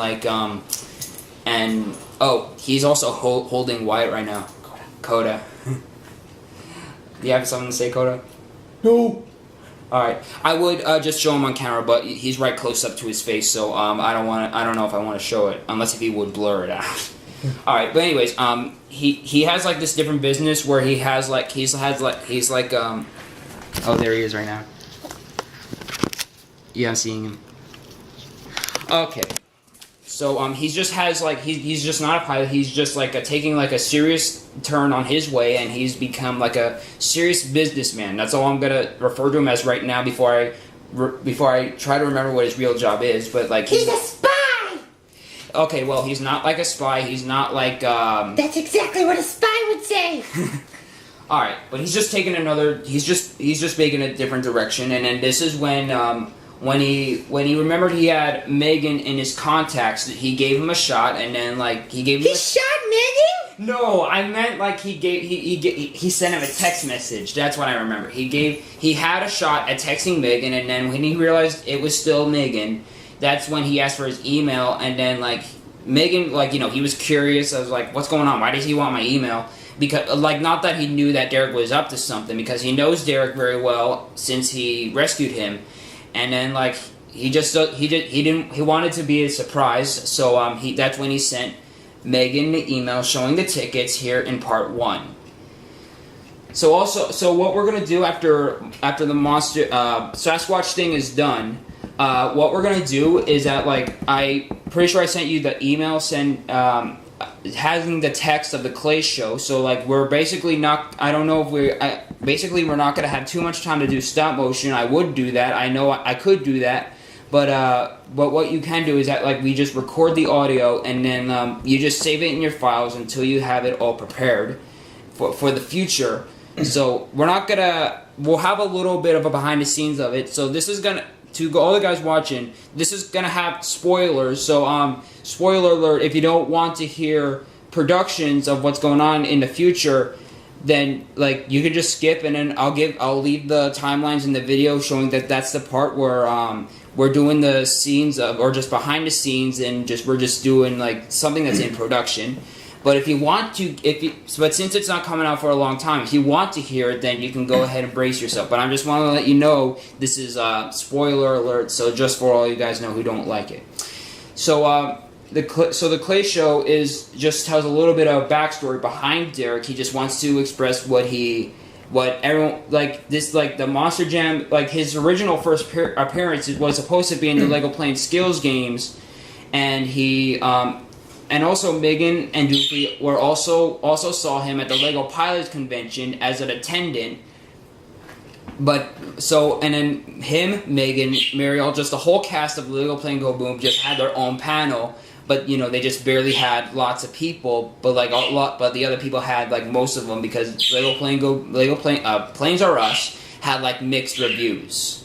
he's also holding Wyatt right now. Coda. Do you have something to say, Coda? No. Alright. I would just show him on camera, but he's right close up to his face, so I don't know if I want to show it, unless if he would blur it out. Alright, but anyways, he has this different business where he has oh, there he is right now. Yeah, I'm seeing him. Okay. So he's just he's just not a pilot. He's just taking a serious turn on his way, and he's become a serious businessman. That's all I'm gonna refer to him as right now before I try to remember what his real job is. But he's a spy. Okay, well he's not a spy. He's not That's exactly what a spy would say. All right, but he's just taking he's just making a different direction, and then this is when he remembered he had Megan in his contacts, he gave him a shot, and then he gave him. He shot Megan? No, I meant he sent him a text message. That's what I remember. He had a shot at texting Megan, and then when he realized it was still Megan, that's when he asked for his email, and then Megan he was curious. I was like, what's going on? Why does he want my email? Because not that he knew that Derek was up to something, because he knows Derek very well since he rescued him. And then, he wanted to be a surprise, so that's when he sent Megan the email showing the tickets here in part 1. So what we're gonna do after the monster Sasquatch thing is done, what we're gonna do is that, like, I pretty sure I sent you the email having the text of the Clay show. So, like, we're basically not. I don't know if basically we're not gonna have too much time to do stop motion. I would do that. I know I could do that. But what you can do is that, like, we just record the audio and then you just save it in your files until you have it all prepared for the future. So we'll have a little bit of a behind the scenes of it. So this is gonna, to all the guys watching, this is gonna have spoilers. So spoiler alert, if you don't want to hear productions of what's going on in the future, then, like, you can just skip, and then I'll leave the timelines in the video showing that that's the part where we're doing the scenes or just behind the scenes, and we're just doing, like, something that's in production. But if you want to, but since it's not coming out for a long time, if you want to hear it, then you can go ahead and brace yourself. But I just want to let you know this is spoiler alert, so just for all you guys know who don't like it. So the Clay show just tells a little bit of backstory behind Derek. He just wants to express what everyone, like, this, like, the Monster Jam, like, his original first appearance was supposed to be in the Lego Playing Skills games, and he and also Megan and Doofy were also saw him at the Lego Pilots convention as an attendant. And then him, Megan, Mariel, just the whole cast of Lego Playing Go Boom just had their own panel. But, you know, they just barely had lots of people. But, like, but the other people had, like, most of them, because Planes R Us had, like, mixed reviews,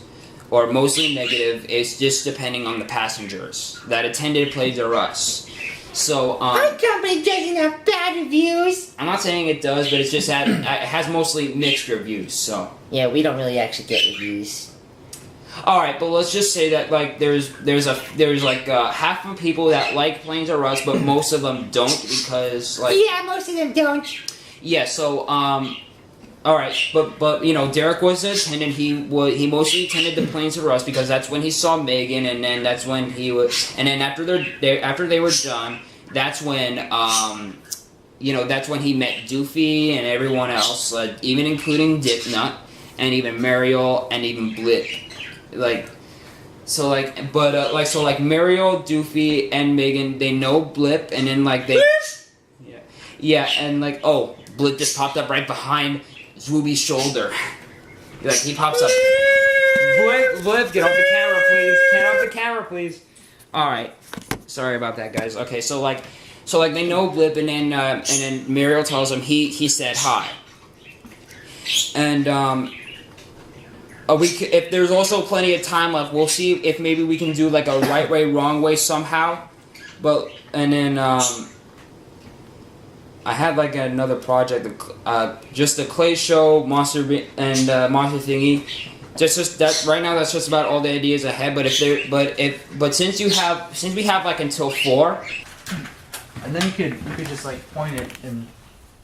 or mostly negative. It's just depending on the passengers that attended Planes R Us. So our company doesn't have bad reviews. I'm not saying it does, but it's just it has mostly mixed reviews. So Yeah, we don't really actually get reviews. all right, but let's just say that, like, there's like half of people that like Planes R Us, but most of them don't, because, like, Yeah, most of them don't. yeah. So all right, but you know, Derek was this, and then he mostly attended the Planes R Us because that's when he saw Megan, and then that's when and then after they were done, that's when that's when he met Doofy and everyone else, even including Dipnut and even Mariel and even Blip, Mariel, Doofy, and Megan, they know Blip, and then, like, they yeah, and, like, oh, Blip just popped up right behind Zwoobee's shoulder. Like, he pops up. Blip, get off the camera, please. Get off the camera, please. Alright. Sorry about that, guys. Okay, so they know Blip, and then Mariel tells him he said hi. And, if there's also plenty of time left, we'll see if maybe we can do, like, a right way, wrong way somehow. I had, like, another project, just the Clay show, Monster and Monster Thingy. Just that right now, that's just about all the ideas I had. But since we have, like, until 4, and then you could just, like, point it in,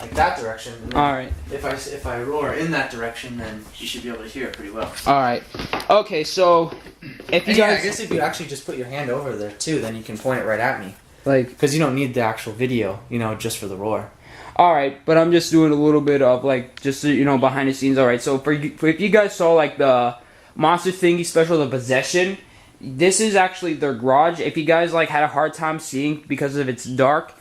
like, that direction. And then all right. If I roar in that direction, then you should be able to hear it pretty well. All right. Okay, so if you I guys, guess if you actually just put your hand over there too, then you can point it right at me. like, Because you don't need the actual video, just for the roar. all right, but I'm just doing a little bit of, like, just, behind the scenes. All right, so if you guys saw, like, the Monster Thingy special, The Possession, this is actually their garage. If you guys, like, had a hard time seeing because of it's dark,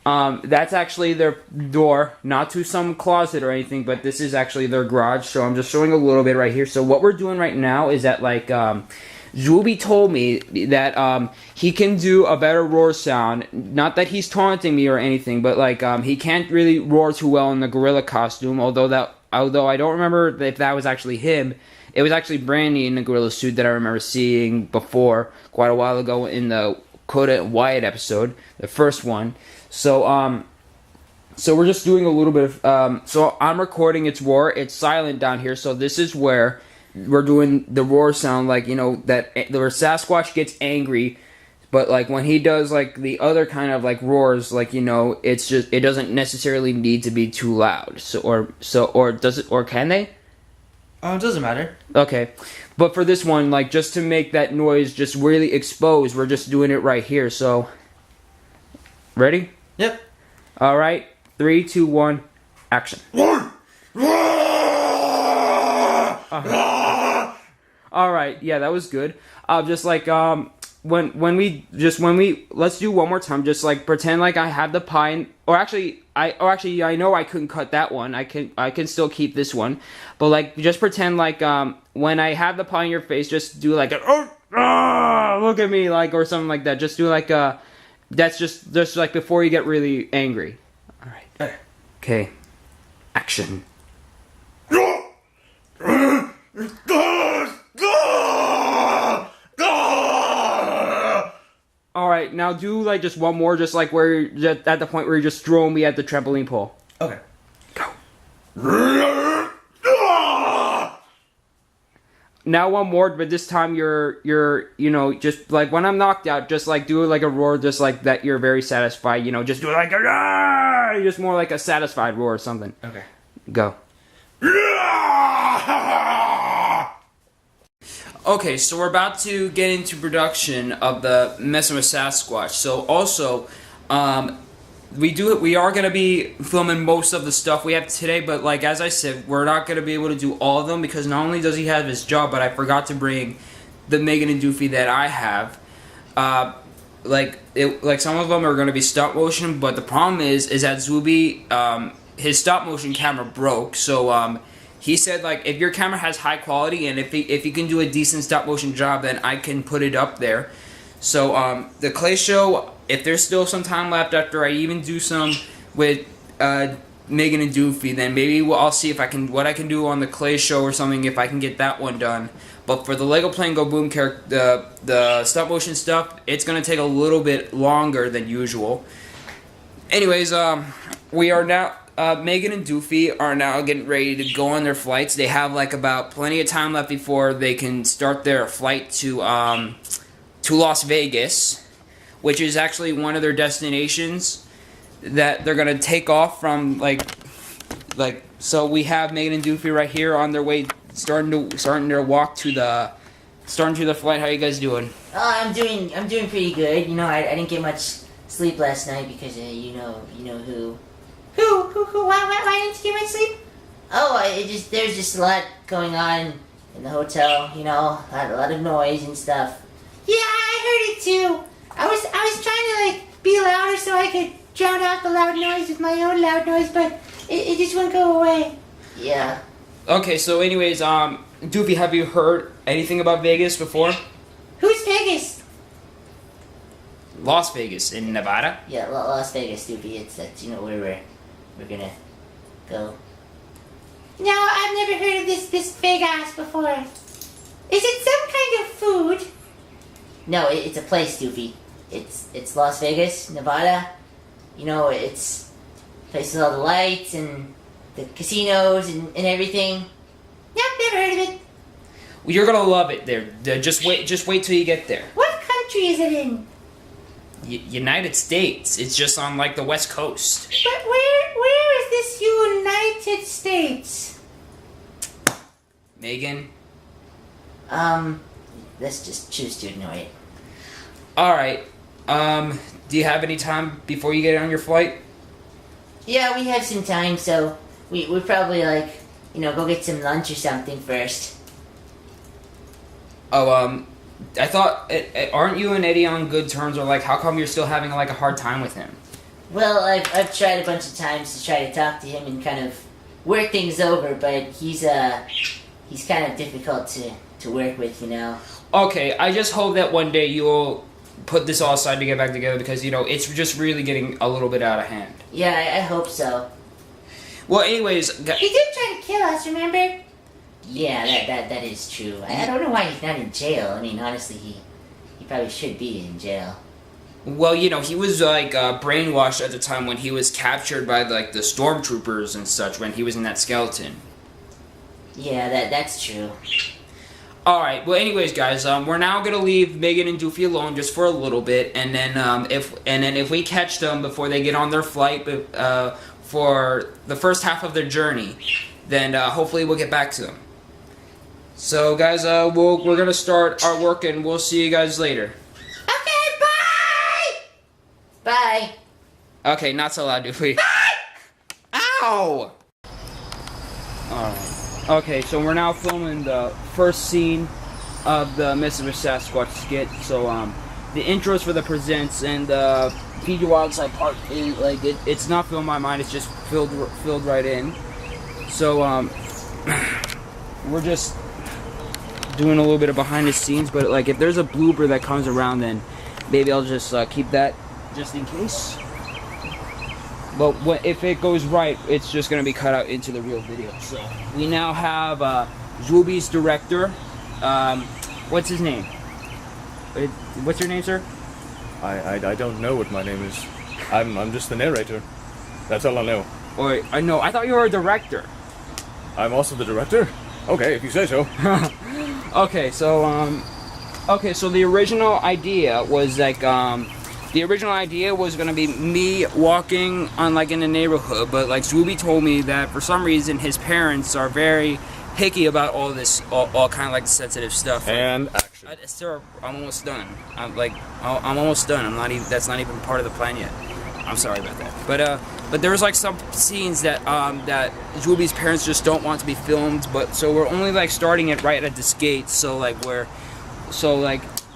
that's actually their door, not to some closet or anything, but this is actually their garage. So I'm just showing a little bit right here. So what we're doing right now is that, like, Zwoobee told me that he can do a better roar sound. Not that he's taunting me or anything, but, like, he can't really roar too well in the gorilla costume. Although I don't remember if that was actually him. It was actually Brandy in the gorilla suit that I remember seeing before, quite a while ago, in the Coda and Wyatt episode, the first one. So so we're just doing a little bit of so I'm recording its roar. It's silent down here, so this is where we're doing the roar sound, like, that where Sasquatch gets angry, but, like, when he does, like, the other kind of, like, roars, like, it's just, it doesn't necessarily need to be too loud. Or does it, or can they? It doesn't matter. Okay. But for this one, like, just to make that noise just really exposed, we're just doing it right here, so... Ready? Yep. Alright. 3, 2, 1, action. Alright, yeah, that was good. Just like, when we let's do one more time. Just like pretend like I have the pie, I know I couldn't cut that one. I can still keep this one, but like just pretend like when I have the pie in your face, just do like look at me, like, or something like that. Just do like that's just like before you get really angry. All right. Okay. Action. Alright, now do like just one more, just like where you're just at the point where you're just throwing me at the trampoline pole. Okay. Go. Now one more, but this time you're you know, just like when I'm knocked out, just like do it like a roar, just like that you're very satisfied, you know, just do it like a just more like a satisfied roar or something. Okay. Go. Okay, so we're about to get into production of the Messin with Sasquatch. So also, we are gonna be filming most of the stuff we have today, but like as I said, we're not gonna be able to do all of them because not only does he have his job, but I forgot to bring the Megan and Doofy that I have. Like some of them are gonna be stop motion, but the problem is that Zwoobee, his stop motion camera broke, so he said, like, if your camera has high quality and if you can do a decent stop-motion job, then I can put it up there. So, the clay show, if there's still some time left after I even do some with Megan and Doofy, then maybe I'll see if what I can do on the clay show or something, if I can get that one done. But for the Lego Plane Go Boom character, the stop-motion stuff, it's going to take a little bit longer than usual. Anyways, we are now... Megan and Doofy are now getting ready to go on their flights. They have like about plenty of time left before they can start their flight to Las Vegas, which is actually one of their destinations that they're gonna take off from. Like so we have Megan and Doofy right here on their way, starting their walk to the flight. How you guys doing? I'm doing pretty good. You know, I didn't get much sleep last night because you know who. Why didn't you get much sleep? Oh, there's just a lot going on in the hotel. You know, a lot of noise and stuff. Yeah, I heard it too. I was trying to like be louder so I could drown out the loud noise with my own loud noise, but it just wouldn't go away. Yeah. Okay, so anyways, Doofy, have you heard anything about Vegas before? Who's Vegas? Las Vegas in Nevada. Yeah, Las Vegas, Doofy. That's you know where we're gonna go. No, I've never heard of this Vegas before. Is it some kind of food? No, it's a place, Doofy. It's Las Vegas, Nevada. You know, it's a place with all the lights and the casinos and everything. Nope, never heard of it. Well, you're gonna love it there. Just wait till you get there. What country is it in? United States. It's just on like the West Coast. But where is this United States? Megan. Let's just choose to ignore it. All right. Do you have any time before you get on your flight? Yeah, we have some time, so we'd probably like go get some lunch or something first. Oh, I thought, aren't you and Eddie on good terms, or like, how come you're still having like a hard time with him? Well, I've tried a bunch of times to try to talk to him and kind of work things over, but he's kind of difficult to work with, you know. Okay, I just hope that one day you'll put this all aside to get back together, because it's just really getting a little bit out of hand. Yeah, I hope so. Well, anyways, He did try to kill us, remember? Yeah, that is true. I don't know why he's not in jail. I mean, honestly, he probably should be in jail. well, he was like brainwashed at the time when he was captured by like the stormtroopers and such, when he was in that skeleton. Yeah, that's true. All right. Well, anyways, guys, we're now gonna leave Megan and Doofy alone just for a little bit, and then if we catch them before they get on their flight, for the first half of their journey, then hopefully we'll get back to them. So guys, we're gonna start our work and we'll see you guys later. Okay, bye! Bye. Okay, not so loud, Doofy. Ow! Alright. Okay, so we're now filming the first scene of the Messin with Sasquatch skit. So, the intros for the presents and the Feed Your Wild Side part, like, it's not filmed by mine, it's just filled right in. So, we're just doing a little bit of behind the scenes, but, like, if there's a blooper that comes around, then maybe I'll just keep that just in case. But if it goes right, it's just going to be cut out into the real video. So we now have Zwoobee's director. What's his name? What's your name, sir? I don't know what my name is. I'm just the narrator. That's all I know. Or I know. I thought you were a director. I'm also the director? Okay, if you say so. Okay, so the original idea was like gonna be me walking on like in the neighborhood, but like Zwoobee told me that for some reason his parents are very picky about all this, all kind of like sensitive stuff. And action. Sir, I'm almost done. I'm almost done. I'm not even. That's not even part of the plan yet. I'm sorry about that. But there's like some scenes that that Zwoobee's parents just don't want to be filmed. But so we're only like starting it right at this gate. So like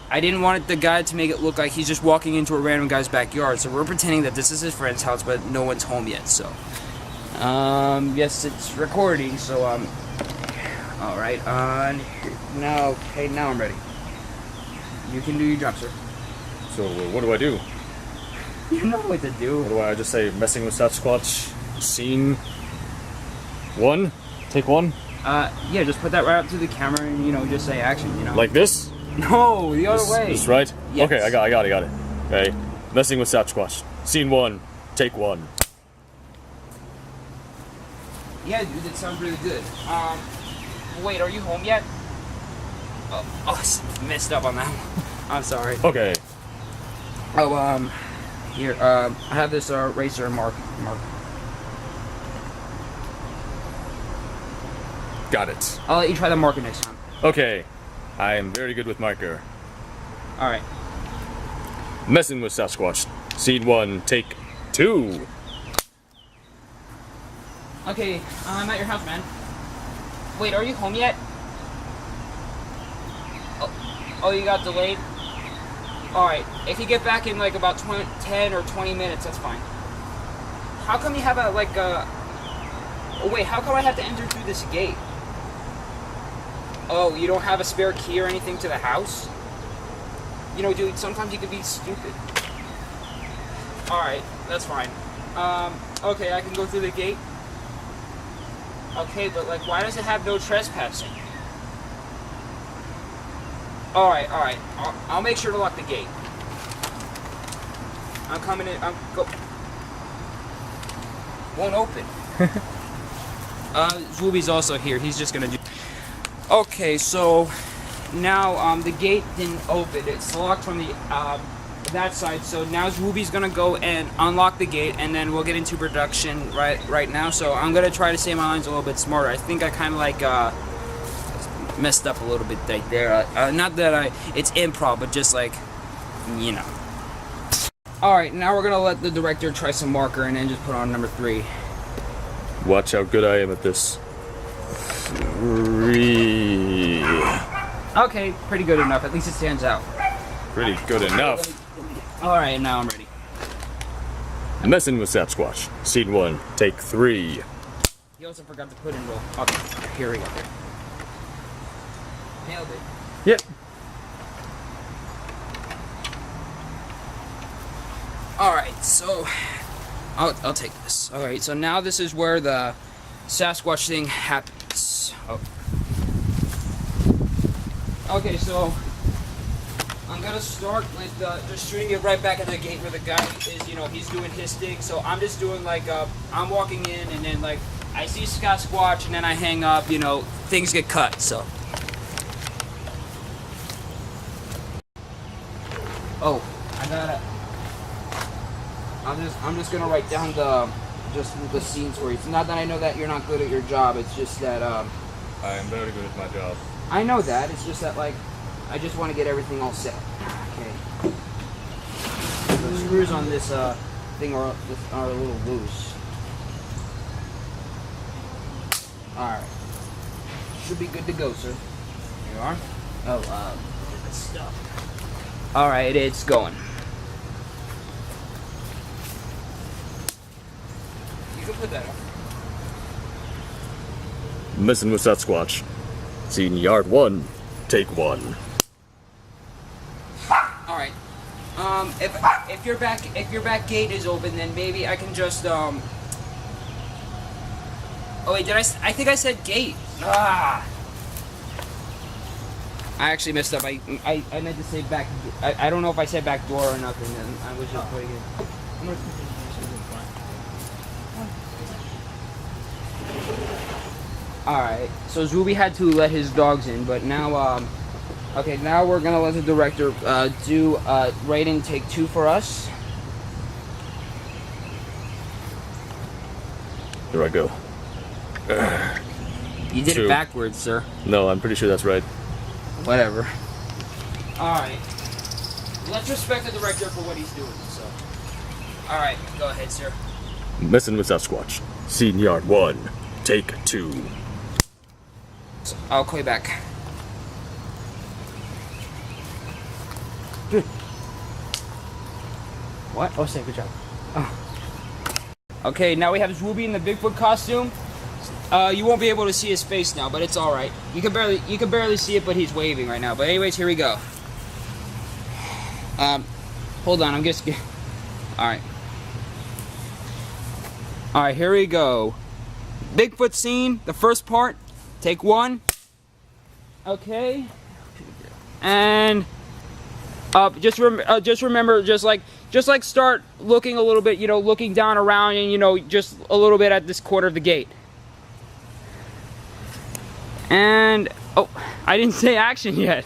I didn't want the guy to make it look like he's just walking into a random guy's backyard. So we're pretending that this is his friend's house, but no one's home yet. So yes, it's recording. So all right. Now, okay, now I'm ready. You can do your job, sir. So what do I do? You know what to do. What do I just say? Messing with Sasquatch. Scene 1. Take 1. Yeah, just put that right up to the camera and just say action. Like this? No, the other way. This right? Yes. Okay, I got it. Okay. Messing with Sasquatch. Scene 1. Take 1. Yeah, dude, that sounds really good. Wait, are you home yet? Oh, I messed up on that one. I'm sorry. Okay. Oh, here, I have this eraser and mark. Got it. I'll let you try the marker next time. Okay. I am very good with marker. Alright. Messing with Sasquatch. Scene 1. Take 2. Okay, I'm at your house, man. Wait, are you home yet? Oh, you got delayed? Alright, if you get back in like about 10 or 20 minutes, that's fine. How come you have oh wait, how come I have to enter through this gate? Oh, you don't have a spare key or anything to the house? Dude, sometimes you can be stupid. Alright, that's fine. Okay, I can go through the gate? Okay, but like, why does it have no trespassing? Alright. I'll make sure to lock the gate. I'm coming in. Won't open. Zwoobee's also here. He's just gonna do. Okay, so now the gate didn't open. It's locked from the that side. So now Zwoobee's gonna go and unlock the gate, and then we'll get into production right now. So I'm gonna try to say my lines a little bit smarter. I think I kind of like messed up a little bit right there. Not that it's improv, but just like, Alright, now we're gonna let the director try some marker and then just put on number 3. Watch how good I am at this. 3. Okay, pretty good enough. At least it stands out. Pretty good enough. Alright, now I'm ready. Messing with Sasquatch. Scene 1. Take 3. He also forgot to put in roll. Okay, here we go. Nailed it. Yep. Alright, so I'll take this. Alright, so now this is where the Sasquatch thing happens. Oh. Okay, so I'm gonna start with just shooting it right back at the gate where the guy is, he's doing his thing. So I'm just doing like, I'm walking in and then like, I see Sasquatch and then I hang up, things get cut, so. Oh, I gotta. I'm just gonna write down the scenes for you. It's not that I know that you're not good at your job. It's just that I am very good at my job. I know that. It's just that, like, I just want to get everything all set. Okay. The screws on this thing are a little loose. Alright. Should be good to go, sir. Here you are. Oh, good stuff. Alright, it's going. You can put that up. Messin with Sasquatch. Scene yard 1, take 1. All right. If your back gate is open, then maybe I can just Oh wait, I think I said gate. Ah. I actually messed up. I meant to say back. I don't know if I said back door or nothing. Then I was just putting it. I'm gonna put this in front. Alright, so Zwoobee had to let his dogs in, but now, okay, now we're gonna let the director, do, writing take 2 for us. Here I go. You did 2. it backwards, sir. No, I'm pretty sure that's right. Whatever. Alright. Let's respect the director for what he's doing, so. Alright, go ahead, sir. Messin with Sasquatch. Scene yard 1, take 2. I'll call you back. What? Oh, say good job. Okay, now we have Zwoobee in the Bigfoot costume. You won't be able to see his face now, but it's all right. You can barely see it, but he's waving right now. But anyways, here we go. Hold on, I'm just. All right. All right, here we go. Bigfoot scene, the first part. Take 1. Okay. And just remember, just like start looking a little bit, you know, looking down around and, you know, just a little bit at this corner of the gate. And oh, I didn't say action yet.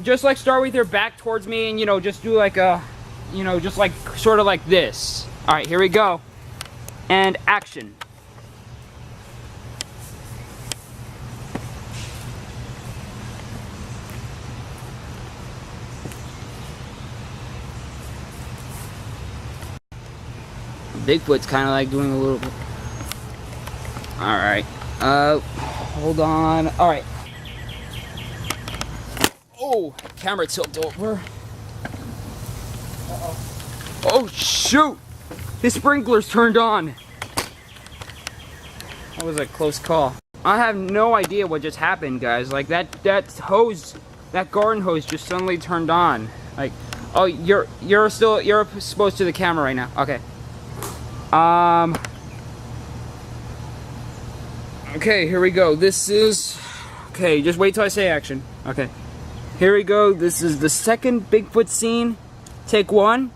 Just like start with your back towards me and, you know, just do like a, you know, just like sort of like this. All right, here we go. And action. Bigfoot's kind of like doing a little bit. All right. Hold on. All right. Oh, camera tilt over. Uh-oh. Oh, shoot. The sprinklers turned on. That was a close call. I have no idea what just happened, guys. Like that hose, that garden hose just suddenly turned on. Like, oh, you're supposed to the camera right now. Okay. Okay, here we go. This is, okay, just wait till I say action. Okay. Here we go. This is the second Bigfoot scene. Take 1.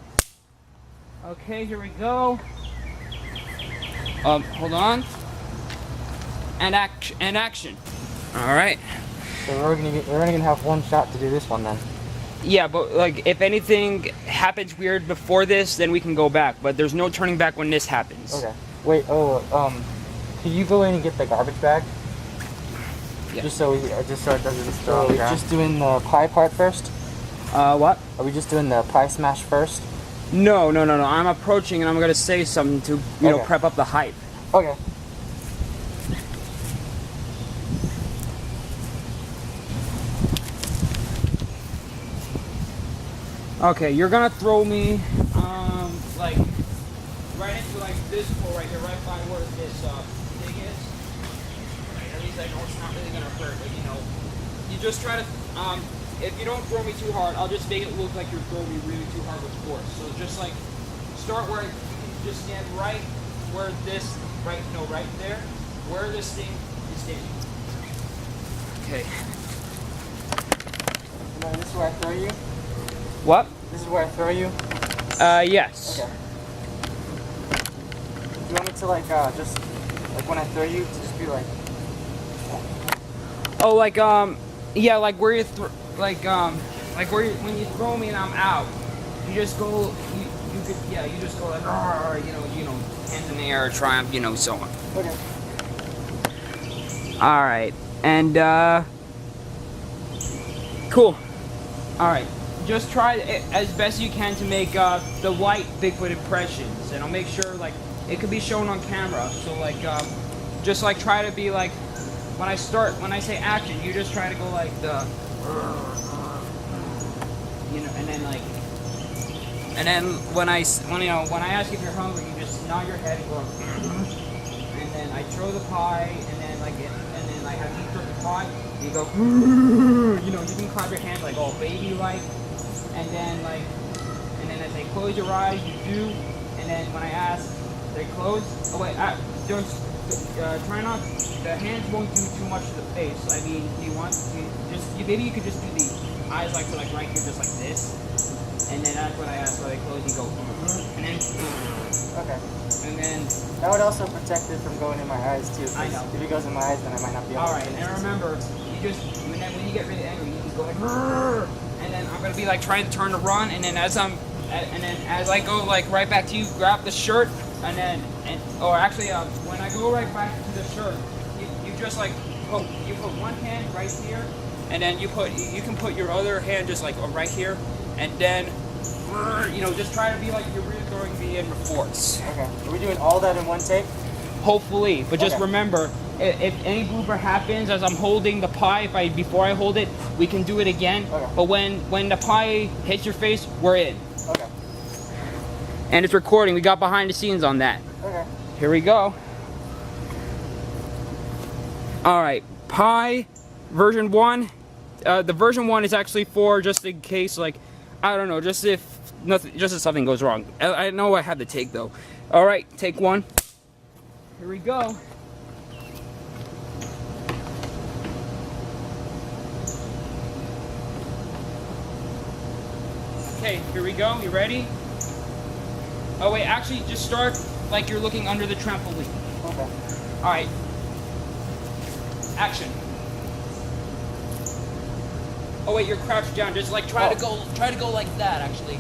Okay, here we go. Hold on. And action. All right. So we're only gonna have 1 shot to do this one then. Yeah, but like if anything happens weird before this, then we can go back. But there's no turning back when this happens. Okay. Wait. Can you go in and get the garbage bag? Yeah. Just so it doesn't throw. Are we just doing the pie part first? What? Are we just doing the pie smash first? No. I'm approaching and I'm gonna say something to you know prep up the hype. Okay. Okay, you're gonna throw me, like, right into, like, this hole right here, right by where this, thing is. Right, at least I know it's not really gonna hurt, but, you know, you just try to, if you don't throw me too hard, I'll just make it look like you're throwing me really too hard with force. So just, like, start where you can just stand right where this, right there, where this thing is standing. Okay. This is where I throw you? What? This is where I throw you? Yes. Okay. Do you want me to just when I throw you to just be like? Oh, like yeah, like where you like where when you throw me and I'm out, you just go, you just go like, you know, hands in the air, triumph, you know, so on. Okay. All right. And cool. All right. Just try as best you can to make the light Bigfoot impressions, and I'll make sure like it could be shown on camera. So like, just like try to be like, when I say action, you just try to go like the, you know, and then when I ask you if you're hungry, you just nod your head and go, and then I throw the pie, and then like have you throw the pie, you go, you know, you can clap your hands like all baby like. And then as they close your eyes, you do. And then when I ask, they close. Oh wait, just try not. The hands won't do too much to the face. I mean, maybe you could just do the eyes like right here, just like this. And then that's when I ask, when they close, you go, and then. Okay. And then. That would also protect it from going in my eyes too. I know. If it goes in my eyes, then I might not be able to. All right, and remember, when you get really angry, you just go like. And then I'm gonna be like trying to turn to run, and then as I go like right back to you, grab the shirt, when I go right back to the shirt, you just like put one hand right here, and then you can put your other hand just like right here, and then you know, just try to be like you're really throwing me in with force. Okay. Are we doing all that in one take? Hopefully, but just Okay. remember, if any blooper happens as I'm holding the pie, before I hold it, we can do it again. Okay. But when the pie hits your face, we're in. Okay. And it's recording. We got behind the scenes on that. Okay. Here we go. All right, pie version 1. The version 1 is actually for just in case, like, I don't know, just if something goes wrong. I know I have the take though. All right, take 1. Here we go. Okay, here we go. You ready? Oh wait, actually just start like you're looking under the trampoline. Okay. Alright. Action. Oh wait, you're crouched down. Just like try to go like that actually.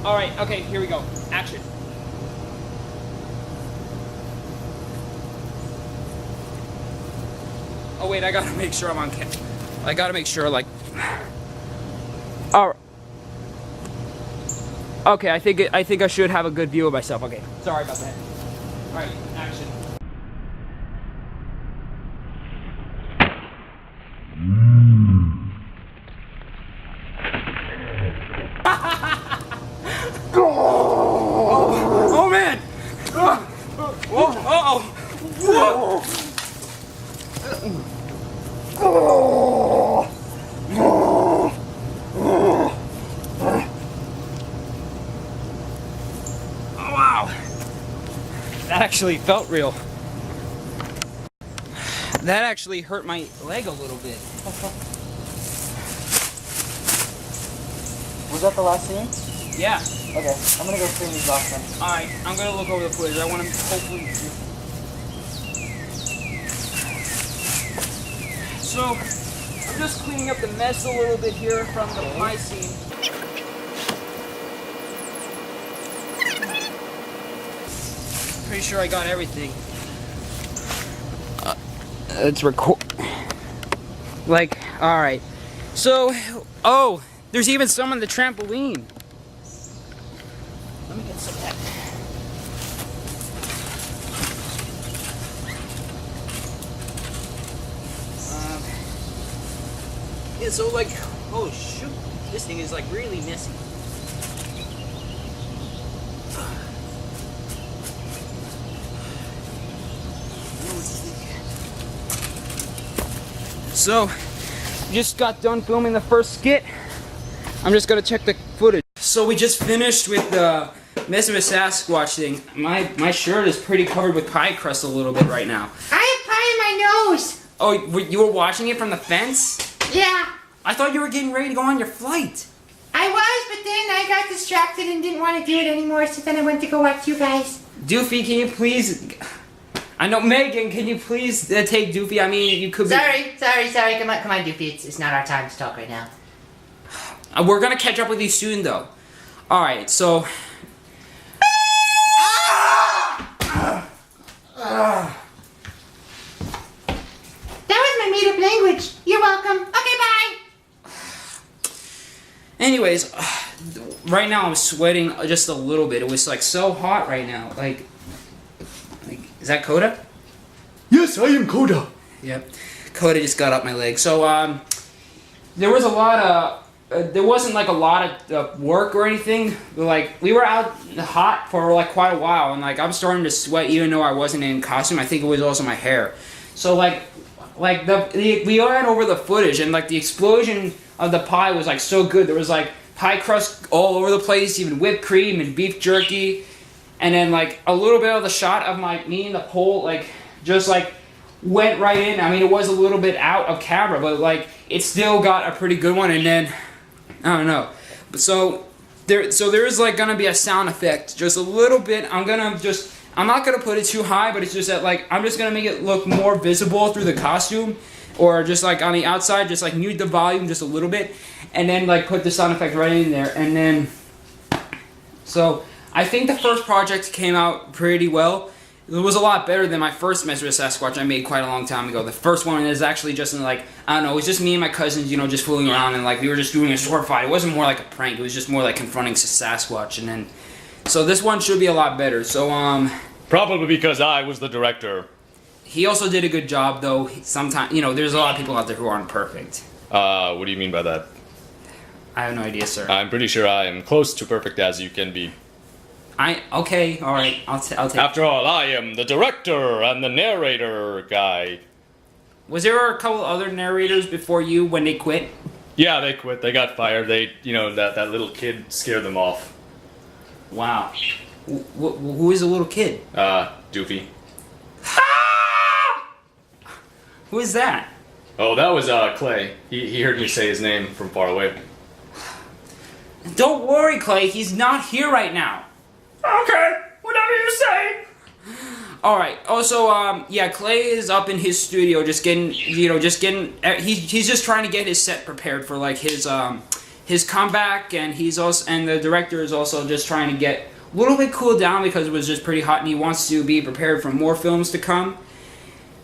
Alright, okay, here we go. Action. Oh wait, I gotta make sure I'm on camera. I gotta make sure like. Alright. Okay, I think I should have a good view of myself. Okay, sorry about that. All right, action. Oh man! Whoa! That actually felt real. That actually hurt my leg a little bit. Was that the last scene? Yeah. Okay, I'm gonna go clean these off then. Alright, I'm gonna look over the footage. I want to hopefully. So, I'm just cleaning up the mess a little bit here from the pie scene. Pretty sure I got everything. Let's record. Like, alright. So, oh, there's even some on the trampoline. Let me get some of that. Yeah, so like, oh shoot, this thing is like really messy. So, just got done filming the first skit. I'm just gonna check the footage. So we just finished with the Messin with Sasquatch thing. My shirt is pretty covered with pie crust a little bit right now. I have pie in my nose. Oh, you were watching it from the fence? Yeah, I thought you were getting ready to go on your flight. I was, but then I got distracted and didn't want to do it anymore, so then I went to go watch you guys. Doofy, can you please... I know, Megan, can you please take Doofy? I mean, you could be... Sorry. Come on, Doofy. It's not our time to talk right now. We're gonna catch up with you soon, though. Alright, so... That was my anyways, right now I'm sweating just a little bit. It was like so hot right now. Like is that Coda? Yes, I am Coda. Yep. Coda just got up my leg. So there was a lot of there wasn't like a lot of work or anything. But, like we were out hot for like quite a while, and like I'm starting to sweat even though I wasn't in costume. I think it was also my hair. So like we ran over the footage, and like the explosion of the pie was like so good. There was like pie crust all over the place, even whipped cream and beef jerky, and then like a little bit of the shot of me in the pole like just like went right in. I mean, it was a little bit out of camera, but like it still got a pretty good one. And then I don't know, so there is like gonna be a sound effect, just a little bit. I'm not gonna put it too high, but it's just that like I'm just gonna make it look more visible through the costume, or just like on the outside, just like mute the volume just a little bit, and then like put the sound effect right in there. And then so I think the first project came out pretty well. It was a lot better than my first Messin with Sasquatch I made quite a long time ago. The first one is actually just like, I don't know, it was just me and my cousins, you know, just fooling around, and like we were just doing a sword fight. It wasn't more like a prank, it was just more like confronting Sasquatch. And then so this one should be a lot better. So Probably because I was the director. he also did a good job though. Sometimes, you know, there's a lot of people out there who aren't perfect. What do you mean by that? I have no idea, sir. I'm pretty sure I am close to perfect as you can be. Okay, all right. I'll take. After all, I am the director and the narrator guy. Was there a couple other narrators before you when they quit? Yeah, they quit. They got fired. That little kid scared them off. Wow. Who is the little kid? Doofy. Who is that? Oh, that was Clay. He heard me say his name from far away. Don't worry, Clay. He's not here right now. Okay, whatever you say. All right. Also, yeah, Clay is up in his studio, just getting. He's just trying to get his set prepared for like his comeback, and the director is also just trying to get a little bit cooled down because it was just pretty hot, and he wants to be prepared for more films to come.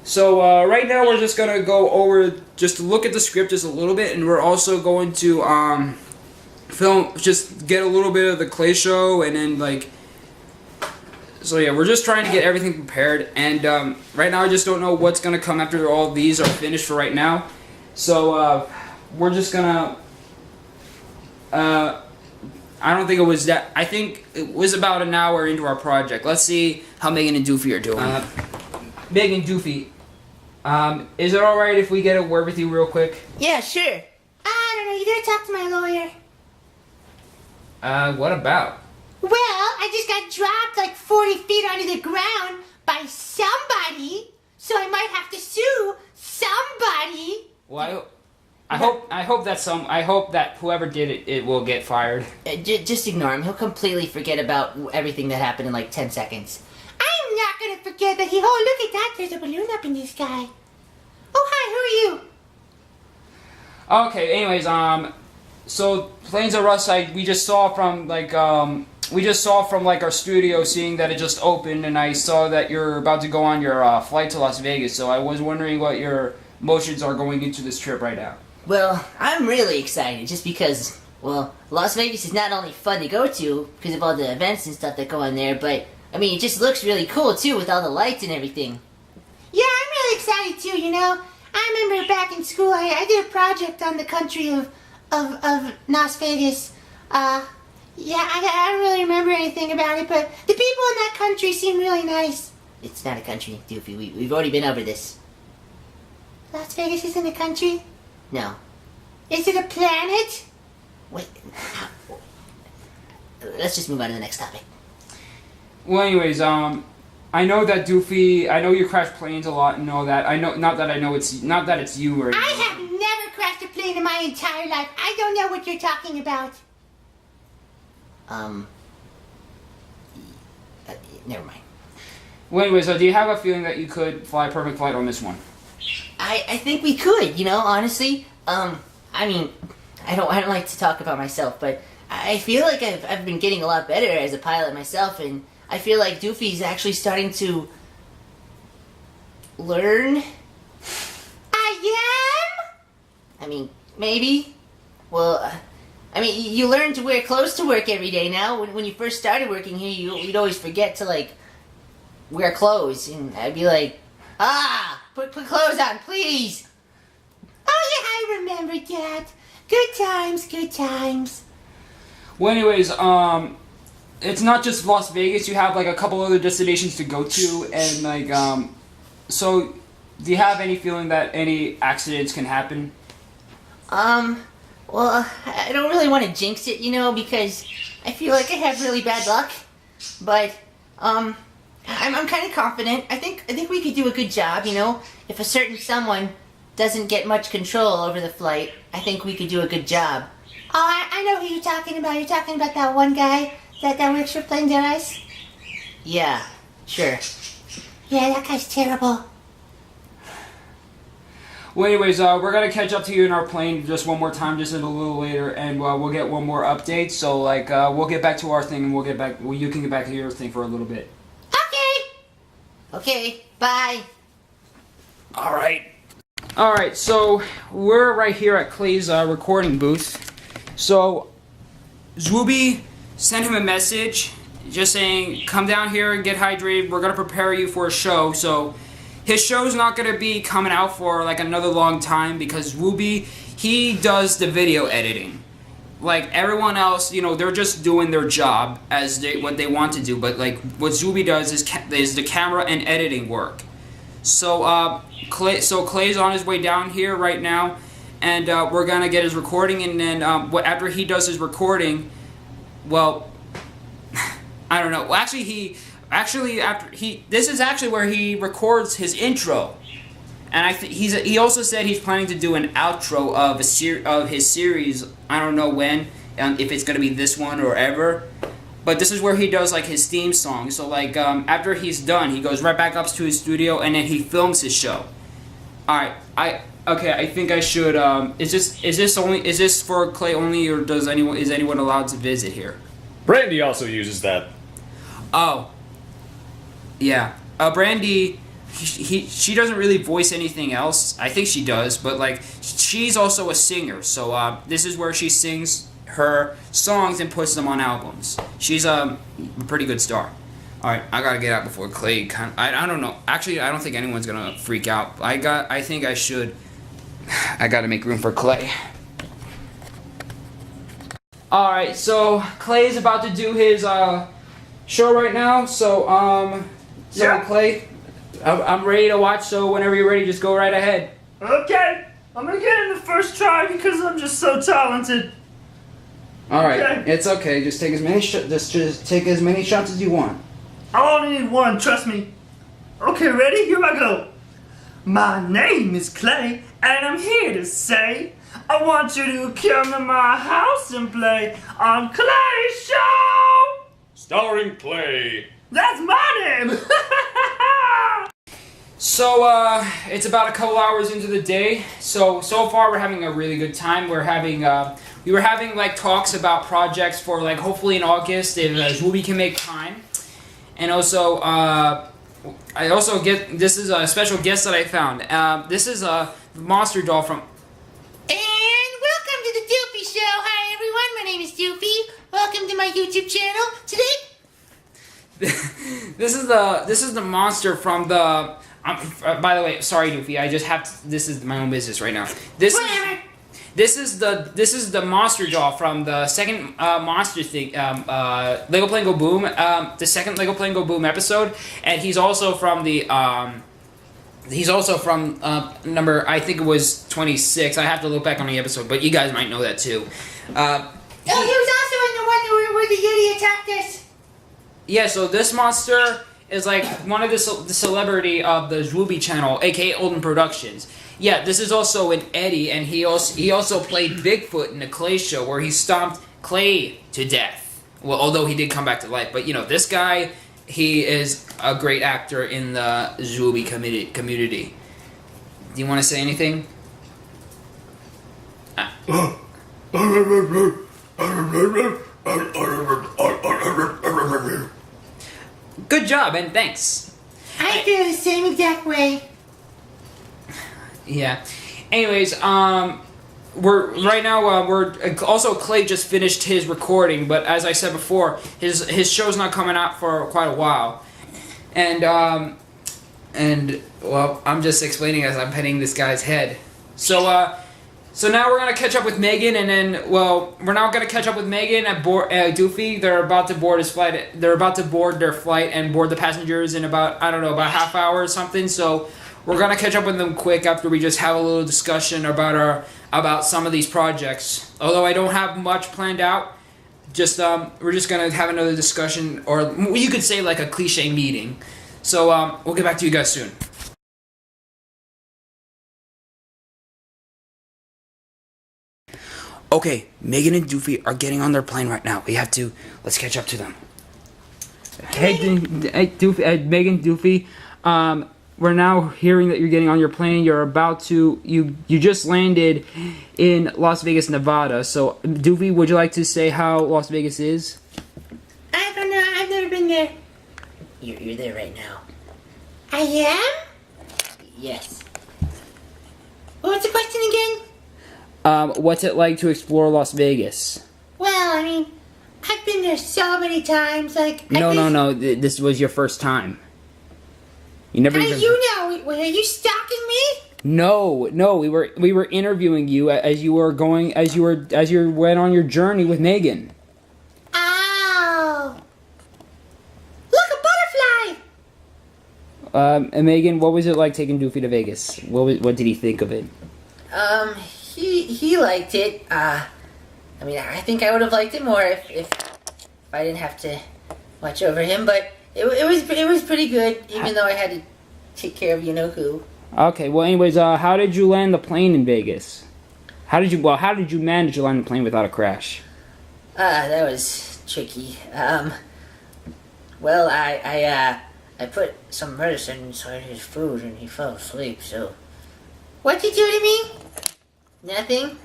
So right now we're just gonna go over just to look at the script just a little bit, and we're also going to just get a little bit of the Clay show, and then like. So yeah, we're just trying to get everything prepared, and right now I just don't know what's gonna come after all these are finished for right now. So we're just gonna. I don't think it was that. I think it was about an hour into our project. Let's see how Megan and Doofy are doing. Megan, Doofy, is it all right if we get a word with you real quick? Yeah, sure. I don't know. You gotta talk to my lawyer. What about? Well, I just got dropped like 40 feet onto the ground by somebody, so I might have to sue somebody. Well, I hope that whoever did it will get fired. Just ignore him. He'll completely forget about everything that happened in like 10 seconds. I'm not gonna forget that look at that, there's a balloon up in the sky. Oh, hi, who are you? Okay, anyways, so Plains of Rust, we just saw from like our studio, seeing that it just opened, and I saw that you're about to go on your flight to Las Vegas, so I was wondering what your emotions are going into this trip right now. Well, I'm really excited just because, well, Las Vegas is not only fun to go to because of all the events and stuff that go on there, but, I mean, it just looks really cool, too, with all the lights and everything. Yeah, I'm really excited, too, you know. I remember back in school, I did a project on the country of Las Vegas. Yeah, I don't really remember anything about it, but the people in that country seem really nice. It's not a country, Doofy. We've already been over this. Las Vegas isn't a country? No. Is it a planet? Wait. Let's just move on to the next topic. Well, anyways, I know that Doofy. I know you crash planes a lot, and know that. I know not that it's you or. I have never crashed a plane in my entire life. I don't know what you're talking about. Never mind. Well, anyways, do you have a feeling that you could fly a perfect flight on this one? I think we could, you know, honestly. I mean, I don't like to talk about myself, but I feel like I've been getting a lot better as a pilot myself, and I feel like Doofy's actually starting to learn. I am? I mean, maybe. Well, I mean, you learn to wear clothes to work every day now. When you first started working here, you'd always forget to, like, wear clothes. And I'd be like, put clothes on, please. Oh, yeah, I remember that. Good times, good times. Well, anyways, it's not just Las Vegas. You have like a couple other destinations to go to, and like, so do you have any feeling that any accidents can happen? Well, I don't really want to jinx it, because I feel like I have really bad luck. But, I'm kind of confident. I think we could do a good job, If a certain someone doesn't get much control over the flight, I think we could do a good job. Oh, I know who you're talking about. You're talking about that one guy that works for Plain Dead Ice? Yeah, sure. Yeah, that guy's terrible. Well, anyways, we're gonna catch up to you in our plane just one more time, just a little later, and we'll get one more update. So, like, we'll get back to our thing, and we'll get back. Well, you can get back to your thing for a little bit. Okay, bye. All right. So we're right here at Clay's recording booth. So Zwoobee sent him a message, just saying, "Come down here and get hydrated. We're gonna prepare you for a show." So his show's not gonna be coming out for like another long time because Zwoobee, he does the video editing. Like everyone else, they're just doing their job as what they want to do. But like what Zwoobee does is the camera and editing work. So Clay's on his way down here right now, and we're gonna get his recording. And then after he does his recording, well, I don't know. Well, this is actually where he records his intro. And he also said he's planning to do an outro of his series. I don't know when, if it's gonna be this one or ever. But this is where he does like his theme song. So like after he's done, he goes right back up to his studio and then he films his show. All right, I think I should. Is this for Clay only, or is anyone allowed to visit here? Brandy also uses that. Oh, yeah. Brandy. She doesn't really voice anything else. I think she does, but like she's also a singer. So this is where she sings her songs and puts them on albums. She's a pretty good star. All right, I gotta get out before Clay. I don't know. Actually, I don't think anyone's gonna freak out. I think I should. I gotta make room for Clay. All right, so Clay's about to do his show right now. So Yeah. Clay. I'm ready to watch, so whenever you're ready, just go right ahead. Okay, I'm gonna get in the first try because I'm just so talented. All right, Okay. it's okay. Just take as many just take as many shots as you want. I only need one, trust me. Okay, ready? Here I go. My name is Clay, and I'm here to say I want you to come to my house and play on Clay's show. Starring Clay. That's my name. So, it's about a couple hours into the day. So far we're having a really good time. We were having like talks about projects for like hopefully in August if Zwoobee can make time. And also, this is a special guest that I found. This is a monster doll from. And welcome to the Doofy Show. Hi everyone, my name is Doofy. Welcome to my YouTube channel. Today, This is the monster from the. By the way, sorry, Doofy. I just have to. This is my own business right now. whatever. This is the monster doll from the second monster thing. Lego Playing Go Boom. The second Lego Playing Go Boom episode, and he's also from the. He's also from number. I think it was 26. I have to look back on the episode, but you guys might know that too. He was also in the one where the Yeti attacked us. Yeah, so this monster is like one of the celebrity of the Zwoobee channel, aka Olden Productions. Yeah, this is also an Eddie, and he also played Bigfoot in the Clay show where he stomped Clay to death. Well, although he did come back to life, but this guy, he is a great actor in the Zwoobee community. Do you want to say anything? Good job, and thanks. I feel the same exact way. Yeah. Anyways, we're right now. We're also Clay just finished his recording, but as I said before, his show's not coming out for quite a while, and well, I'm just explaining as I'm petting this guy's head. So now we're gonna catch up with Megan, and then we're now gonna catch up with Megan at Doofy. They're about to board his flight. They're about to board their flight and board the passengers in about half hour or something. So we're gonna catch up with them quick after we just have a little discussion about some of these projects. Although I don't have much planned out, we're just gonna have another discussion, or you could say like a cliche meeting. So we'll get back to you guys soon. Okay, Megan and Doofy are getting on their plane right now. Let's catch up to them. Hey, Doofy, Megan, Doofy, we're now hearing that you're getting on your plane. You're about to, you just landed in Las Vegas, Nevada. So, Doofy, would you like to say how Las Vegas is? I don't know. I've never been there. You're there right now. I am? Yes. What's the question again? What's it like to explore Las Vegas? Well, I mean, I've been there so many times. Like, No. This was your first time. You never. How do you know? Were you stalking me? No. We were interviewing you as you went on your journey with Megan. Oh. Look, a butterfly. And Megan, what was it like taking Doofy to Vegas? What did he think of it? He liked it. I mean, I think I would have liked it more if I didn't have to watch over him. But it was pretty good, even though I had to take care of you-know-who. Okay. Well, anyways, how did you land the plane in Vegas? How did you manage to land the plane without a crash? That was tricky. Well, I put some medicine inside his food and he fell asleep. So, What'd you do to me? nothing.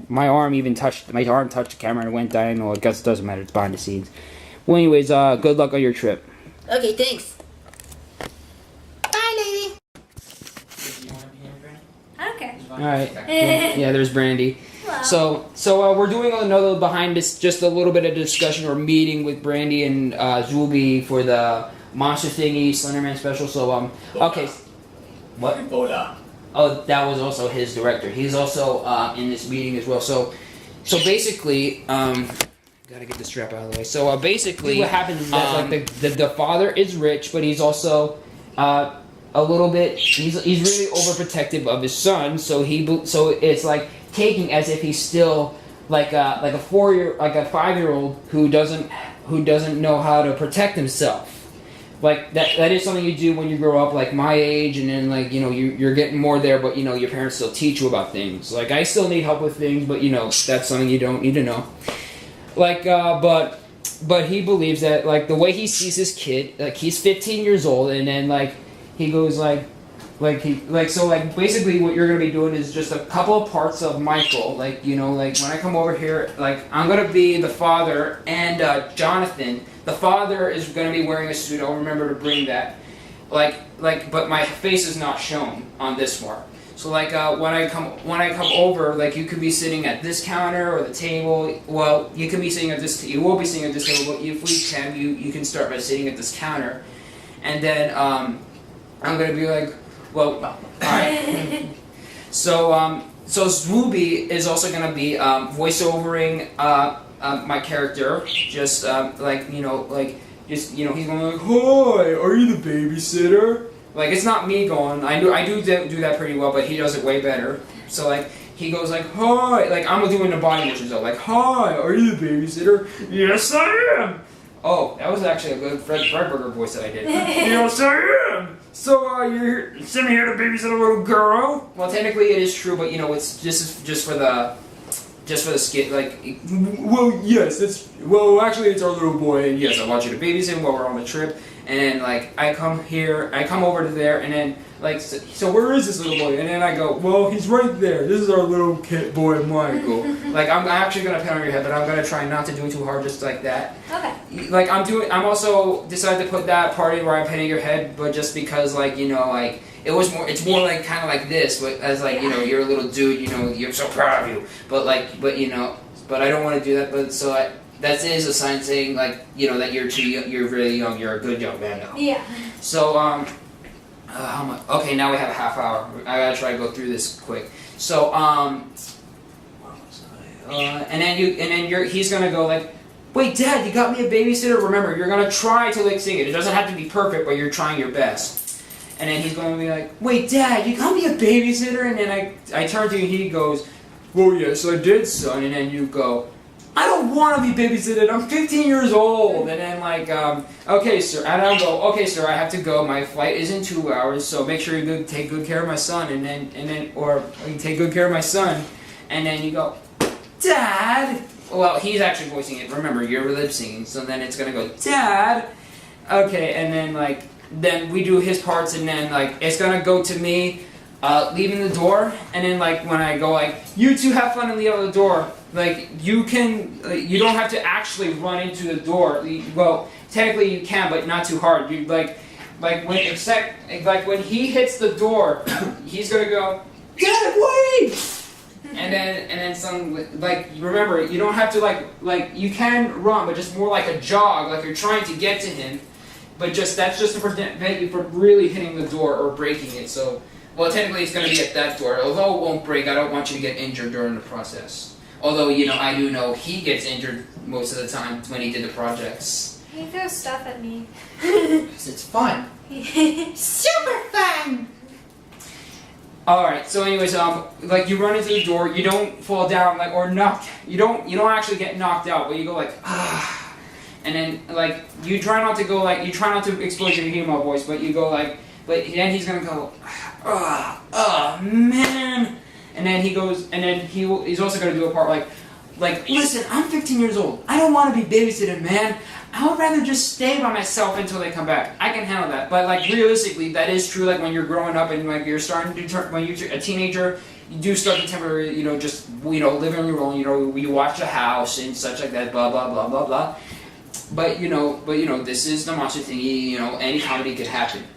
My arm touched the camera and it went diagonal. I guess it doesn't matter. It's behind the scenes. Well, anyways, good luck on your trip. Okay, thanks. Bye, lady. I don't care. All right. Yeah, there's Brandy. So we're doing another behind this, just a little bit of discussion or meeting with Brandy and Zwoobee for the monster thingy Slenderman special. So okay. What? Oh, that was also his director. He's also in this meeting as well. So basically, gotta get the strap out of the way. So basically, what happens is that like the father is rich, but he's also a little bit. He's really overprotective of his son. So it's like taking as if he's still like a 5-year-old who doesn't know how to protect himself. Like that is something you do when you grow up, like my age, and then like you're getting more there, but your parents still teach you about things. Like I still need help with things, but that's something you don't need to know. Like but he believes that like the way he sees his kid, like he's 15 years old, and then like he goes so basically what you're gonna be doing is just a couple of parts of Michael, like like when I come over here, like I'm gonna be the father and Jonathan. The father is going to be wearing a suit. I'll remember to bring that. But my face is not shown on this part. So when I come over, like you could be sitting at this counter or the table. Well, you could be sitting at this. You will be sitting at this table. But if we can, you can start by sitting at this counter, and then I'm going to be like, well, all right. So Zwoobee is also going to be voiceovering. My character, just he's going like, hi, are you the babysitter? Like it's not me going. I do that pretty well, but he does it way better. So like he goes like, hi, like I'm doing the body motions though, like, hi, are you the babysitter? Yes, I am. Oh, that was actually a good Fred Freiberger voice that I did. Yes, I am. So you're sitting here to babysit a little girl? Well, technically it is true, but it's just for the skit, like, well, yes, actually, it's our little boy, and yes, I want you to babysit him while we're on the trip, and then, like, I come over to there, and then, like, so where is this little boy? And then I go, well, he's right there, this is our little kid boy, Michael. Like, I'm actually gonna pet on your head, but I'm gonna try not to do it too hard, just like that. Okay. Like, I'm also decided to put that part in where I'm petting your head, but just because, like, It's more like kind of like this, but as like you know, you're a little dude, you know, you're so proud of you. But I don't want to do that. But that is a sign saying like you know that you're you're really young, you're a good young man now. Yeah. So how much? Okay, now we have a half hour. I gotta try to go through this quick. So he's gonna go like, wait, Dad, you got me a babysitter. Remember, you're gonna try to like sing it. It doesn't have to be perfect, but you're trying your best. And then he's gonna be like, wait, Dad, you got me a babysitter. And then I turn to you, and he goes, well, yes, I did, son. And then you go, I don't want to be babysitted. I'm 15 years old. And then like, okay, sir. And I'll go, okay, sir, I have to go. My flight is in 2 hours, so make sure you take good care of my son. Or you take good care of my son. And then you go, Dad. Well, he's actually voicing it. Remember, you're lip singing, so then it's gonna go, Dad. Okay, and then like, then we do his parts, and then like, it's gonna go to me, leaving the door, and then like when I go like, you two have fun and leave out the door. Like you don't have to actually run into the door. Well, technically you can, but not too hard. You like when he hits the door, he's gonna go, Dad, wait! And then some like remember you don't have to like you can run, but just more like a jog, like you're trying to get to him. But that's just to prevent you from really hitting the door or breaking it. So well, technically it's gonna be at that door. Although it won't break, I don't want you to get injured during the process. Although, you know, I do know he gets injured most of the time when he did the projects. He throws stuff at me. Because it's fun. Super fun! Alright, so anyways, like you run into the door, you don't fall down, like, or knocked, you don't actually get knocked out, but you go like, ah. And then, like, you try not to explode your emo voice, but you go like, but then he's gonna go, man. And then he goes, and then he's also going to do a part like, listen, I'm 15 years old. I don't want to be babysitted, man. I would rather just stay by myself until they come back. I can handle that. But like realistically, that is true. Like when you're growing up and like you're starting to turn, when you're a teenager, you do start to temporarily, you know, just live on your own. You know, you watch the house and such like that. Blah blah blah blah blah. But you know, this is the monster thingy. You know, any comedy could happen.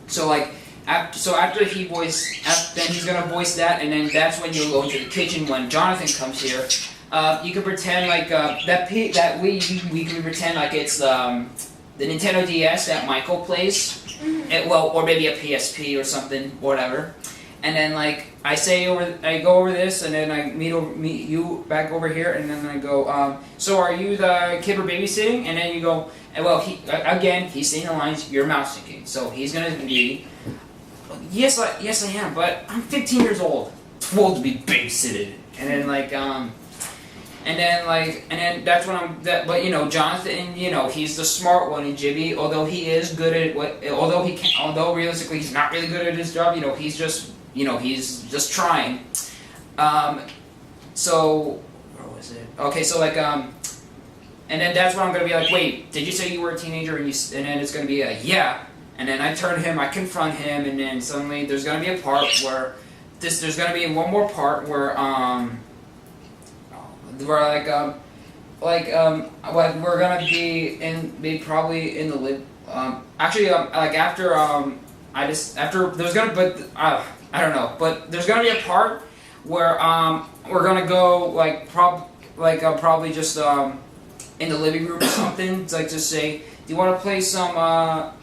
So like. After he then he's gonna voice that, and then that's when you'll go into the kitchen when Jonathan comes here. You can pretend like we can pretend like it's the Nintendo DS that Michael plays, or maybe a PSP or something, whatever. And then like I go over this, and then I meet you back over here, and then I go, so are you the kid we're babysitting? And then you go, well, he's saying the lines, you're mouse syncing, so he's gonna be. Yes, I am, but I'm 15 years old. Too old to be babysitted. And then that's when but you know, Jonathan, you know, he's the smart one in Jibby, although he is good at although realistically he's not really good at his job, you know, he's just trying. So, where was it? Okay, so like, and then that's when I'm gonna be like, wait, did you say you were a teenager? And then it's gonna be a, yeah. And then I turn him, I confront him, and then suddenly there's gonna be a part where there's gonna be one more part where we're gonna be probably in the lib. I don't know, but there's gonna be a part where we're gonna go probably just in the living room or something. It's like just say, do you want to play some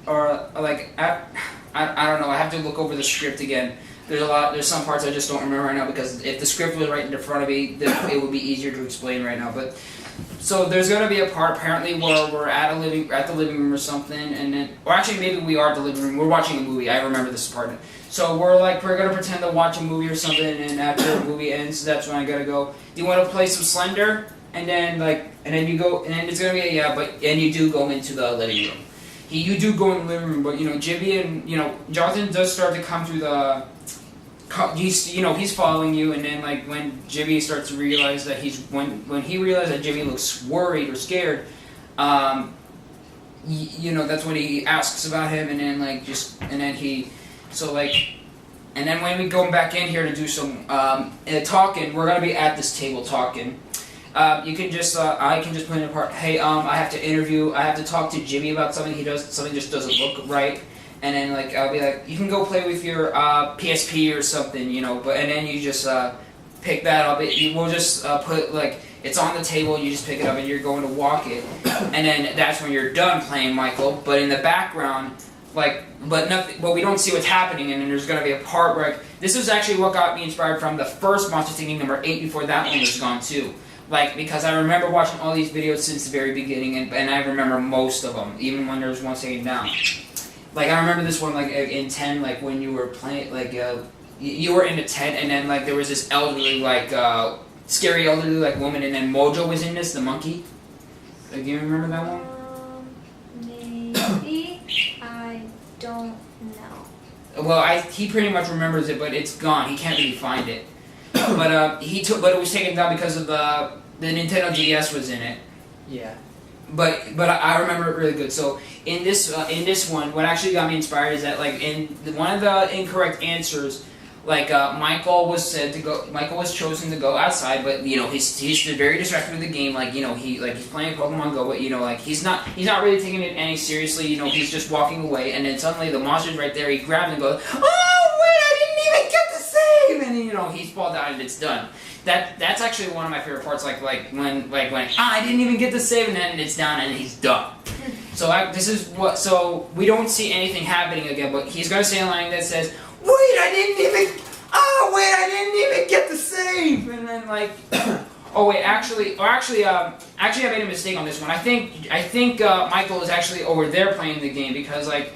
or like I don't know. I have to look over the script again. There's some parts I just don't remember right now because if the script was right in front of me, then it would be easier to explain right now. But so there's gonna be a part apparently where we're at the living room or something, and then, or actually maybe we are at the living room. We're watching a movie. I remember this part. So we're gonna pretend to watch a movie or something, and after the movie ends, that's when I gotta go. Do you want to play some Slender? And then you go, and then it's gonna be a yeah, and you do go into the living room. You do go in the living room, but you know, Jibby and Jonathan does start to come through the. He's following you, and then like when Jibby starts to realize that when he realizes that Jibby looks worried or scared, that's when he asks about him, and then and then when we go back in here to do some talking, we're gonna be at this table talking. You can just I can just put in a part. Hey, I have to talk to Jimmy about something he does. Something just doesn't look right. and then like I'll be like, you can go play with your PSP or something, you know. But and then you just pick that up. We'll just put like it's on the table. You just pick it up and you're going to walk it, and then that's when you're done playing Michael. But in the background, like, but we don't see what's happening, and then there's gonna be a part where like, this was actually what got me inspired from the first Monster Thinking number 8 before that one was gone too. Like, because I remember watching all these videos since the very beginning, and I remember most of them, even when there was one taken down. Like, I remember this one, like, in 10, like, when you were playing, like, you were in a tent, and then, like, there was this elderly, like, scary elderly, like, woman, and then Mojo was in this, the monkey. Like, do you remember that one? Maybe. I don't know. Well, he pretty much remembers it, but it's gone. He can't really find it. But but it was taken down because of the Nintendo DS was in it. Yeah. But I remember it really good. So in this one, what actually got me inspired is that like in one of the incorrect answers, like Michael was chosen to go outside, but you know he's very distracted with the game. Like you know he's playing Pokemon Go, but you know like he's not really taking it any seriously. You know he's just walking away, and then suddenly the monster's right there. He grabs and goes, "Oh wait, I didn't even get the save!" And then you know he's falls down and it's done. That's actually one of my favorite parts. Like when I didn't even get the save, and then it's down and he's done. So we don't see anything happening again, but he's gonna say a line that says, "Wait, I didn't even get the save!" And then like, actually, I made a mistake on this one. I think Michael is actually over there playing the game because like,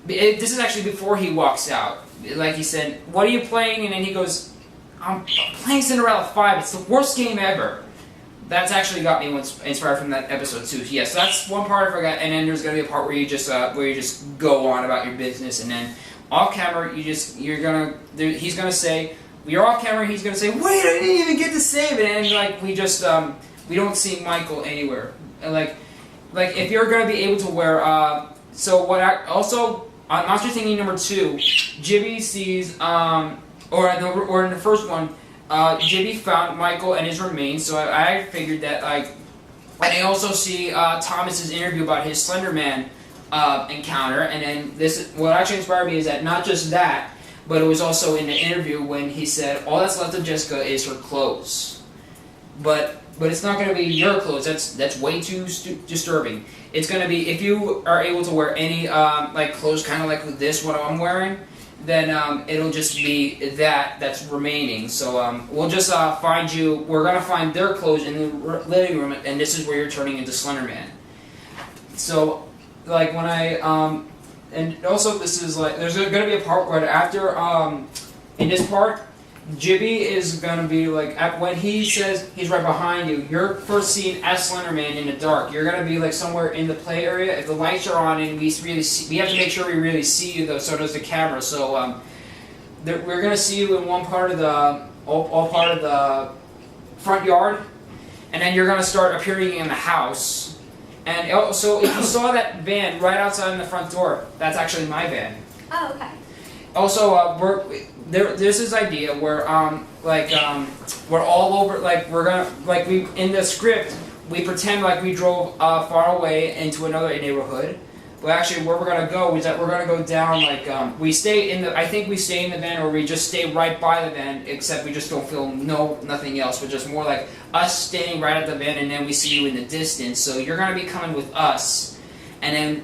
this is actually before he walks out. Like he said, "What are you playing?" And then he goes, "I'm playing Cinderella 5. It's the worst game ever." That's actually got me inspired from that episode too. Yeah, so that's one part I forgot. And then there's gonna be a part where you just go on about your business, and then off camera he's gonna say, you're off camera. He's gonna say, "Wait, I didn't even get to save it," and like we don't see Michael anywhere. And like if you're gonna be able to wear also on Monster Thinking number 2, Jibby sees or in the first one. Jibby found Michael and his remains, so I figured that like, and I also see Thomas's interview about his Slender Man encounter, and then what actually inspired me is that not just that, but it was also in the interview when he said all that's left of Jessica is her clothes, but it's not going to be your clothes. That's way too disturbing. It's going to be if you are able to wear any like clothes, kind of like this what I'm wearing. Then it'll just be that's remaining. So we'll just find you. We're gonna find their clothes in the living room, and this is where you're turning into Slender Man. So, like when and also this is like there's gonna be a part where after in this part, Jibby is gonna be like when he says he's right behind you. You're first seen as Slender Man in the dark. You're gonna be like somewhere in the play area. If the lights are on and we have to make sure we really see you though. So does the camera. So we're gonna see you in one part of the all part of the front yard, and then you're gonna start appearing in the house. And also, if you saw that van right outside in the front door, that's actually my van. Oh, okay. Also, there's this idea where we're all over we in the script we pretend like we drove far away into another neighborhood, but actually where we're gonna go is that we're gonna go down we stay in the we stay in the van, or we just stay right by the van, except we just don't film nothing else, but just more like us standing right at the van, and then we see you in the distance. So you're gonna be coming with us, and then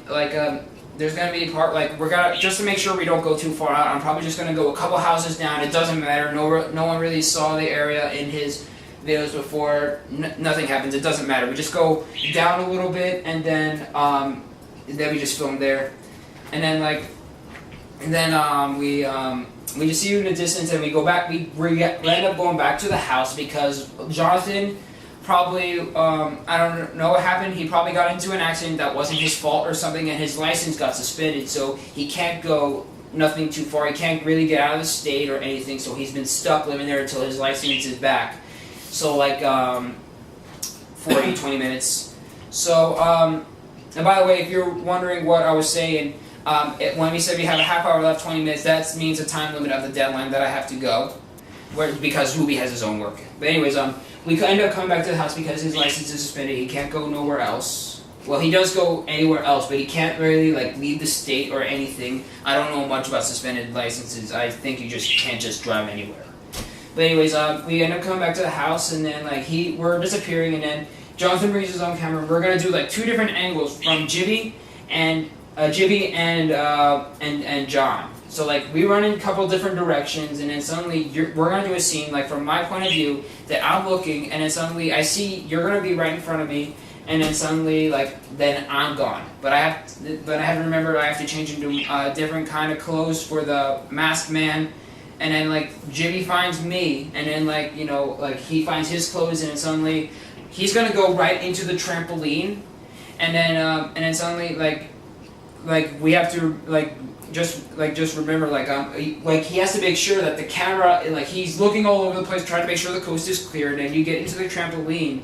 there's gonna be a part we're gonna just to make sure we don't go too far out. I'm probably just gonna go a couple houses down. It doesn't matter. No one really saw the area in his videos before. Nothing happens. It doesn't matter. We just go down a little bit, and then we just film there, and then we just see you in the distance, and we go back. We end up going back to the house because Jonathan. Probably, I don't know what happened. He probably got into an accident that wasn't his fault or something, and his license got suspended, so he can't go nothing too far. He can't really get out of the state or anything, so he's been stuck living there until his license is back. So, 20 minutes. So, and by the way, if you're wondering what I was saying, when we said we have a half hour left, 20 minutes, that means a time limit of the deadline that I have to go, because Zwoobee has his own work. But anyways, we end up coming back to the house because his license is suspended. He can't go nowhere else. well, he does go anywhere else, but he can't really like leave the state or anything. I don't know much about suspended licenses. I think you just can't just drive anywhere. But anyways, we end up coming back to the house, and then like we're disappearing, and then Jonathan brings his own camera. We're gonna do like 2 different angles from Jibby and John. So like we run in a couple different directions, and then suddenly we're gonna do a scene like from my point of view that I'm looking, and then suddenly I see you're gonna be right in front of me, and then suddenly then I'm gone. But I have to remember I have to change into different kind of clothes for the masked man, and then like Jimmy finds me, and then he finds his clothes, and then suddenly he's gonna go right into the trampoline, and then suddenly we have to just remember he has to make sure that the camera he's looking all over the place trying to make sure the coast is clear, and then you get into the trampoline,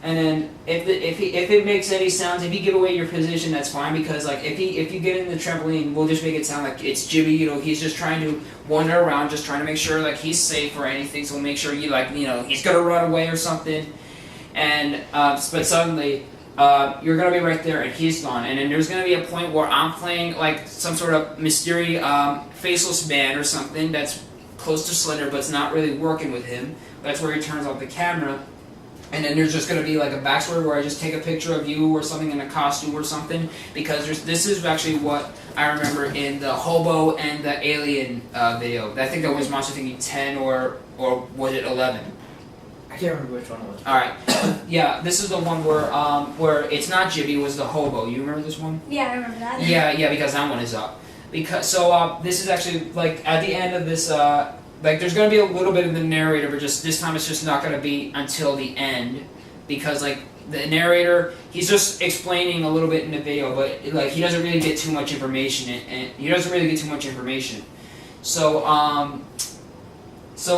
and then if it makes any sounds, if you give away your position, that's fine, because if you get in the trampoline, we'll just make it sound like it's Jimmy, he's just trying to wander around, just trying to make sure he's safe or anything, so we'll make sure he's gonna run away or something, and but suddenly you're gonna be right there and he's gone, and then there's gonna be a point where I'm playing some sort of mystery faceless man or something that's close to Slender, but it's not really working with him. That's where he turns off the camera, and then there's just gonna be a backstory where I just take a picture of you or something in a costume or something, because this is actually what I remember in the hobo and the alien video. I think that was Monster Thingy 10 or was it 11? I can't remember which one it was. Alright. Yeah, this is the one where it's not Jibby, it was the hobo. You remember this one? Yeah, I remember that. Yeah, because that one is up. This is actually at the end of this there's gonna be a little bit of the narrator, but just this time it's just not gonna be until the end, because the narrator, he's just explaining a little bit in the video, but he doesn't really get too much information, So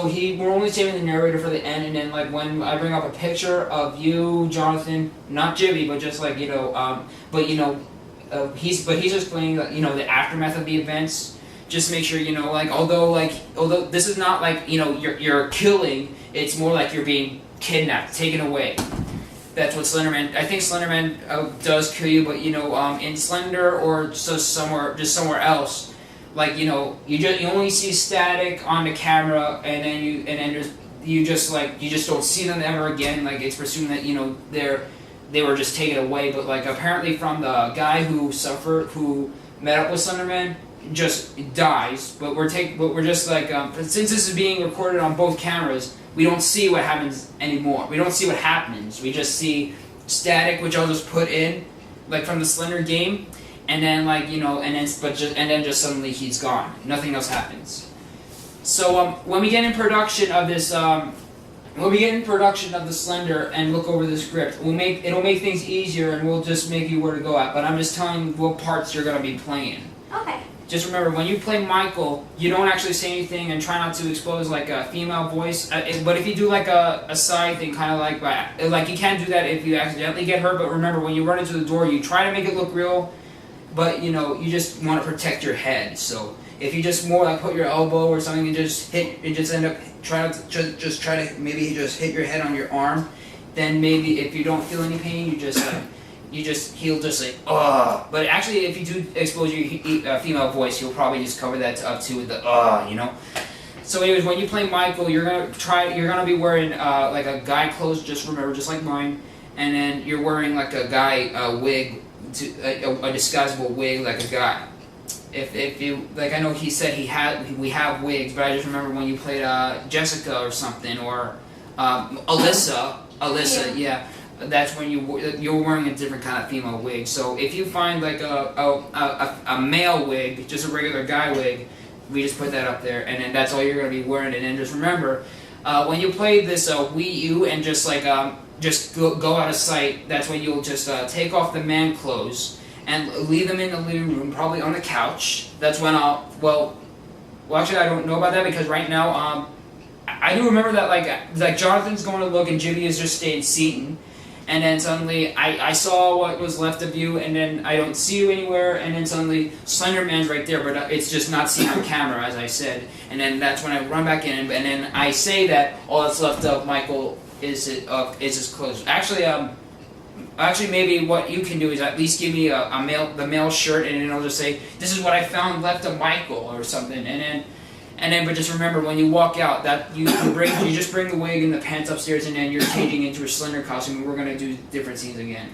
we're only saving the narrator for the end, and then when I bring up a picture of you, Jonathan, not Jibby, but just he's explaining the aftermath of the events. Just make sure although this is not you're killing, it's more like you're being kidnapped, taken away. That's what Slenderman. I think Slenderman does kill you, but in Slender or just somewhere else. You only see static on the camera, and then you just don't see them ever again. It's presumed that they were just taken away. But apparently from the guy who met up with Slenderman, just dies. But we're just since this is being recorded on both cameras, we don't see what happens anymore. We don't see what happens. We just see static, which I'll just put in from the Slender game. And then just suddenly he's gone. Nothing else happens. So when we get in production of this, the Slender and look over the script, it'll make things easier, and we'll just make you where to go at. But I'm just telling you what parts you're gonna be playing. Okay. Just remember, when you play Michael, you don't actually say anything and try not to expose a female voice. But if you do a side thing, kind of you can't do that if you accidentally get hurt. But remember, when you run into the door, you try to make it look real. But you just want to protect your head. So if you just more put your elbow or something and just end up try to maybe just hit your head on your arm, then maybe if you don't feel any pain, he'll just say ugh. But actually, if you do expose your female voice, you'll probably just cover that up too with the So anyways, when you play Michael, you're gonna be wearing a guy clothes. Just remember, just like mine, and then you're wearing a guy wig. A disguisable wig like a guy. If you I know he said we have wigs, but I just remember when you played Jessica or something, or Alyssa, yeah, that's when you're wearing a different kind of female wig. So if you find a male wig, just a regular guy wig, we just put that up there, and then that's all you're gonna be wearing. And then just remember, when you play this Wii U and just go out of sight, that's when you'll just take off the man clothes and leave them in the living room, probably on the couch. That's when well actually I don't know about that, because right now I do remember that Jonathan's going to look and Jimmy is just staying seated, and then suddenly I saw what was left of you, and then I don't see you anywhere, and then suddenly Slenderman's right there, but it's just not seen on camera, as I said, and then that's when I run back in, and then I say that all that's left of Michael is his clothes. Actually, Actually, maybe what you can do is at least give me the male shirt, and then I'll just say, "This is what I found left of Michael" or something, and then, but just remember when you walk out that you just bring the wig and the pants upstairs, and then you're changing into a Slender costume, and we're gonna do different scenes again.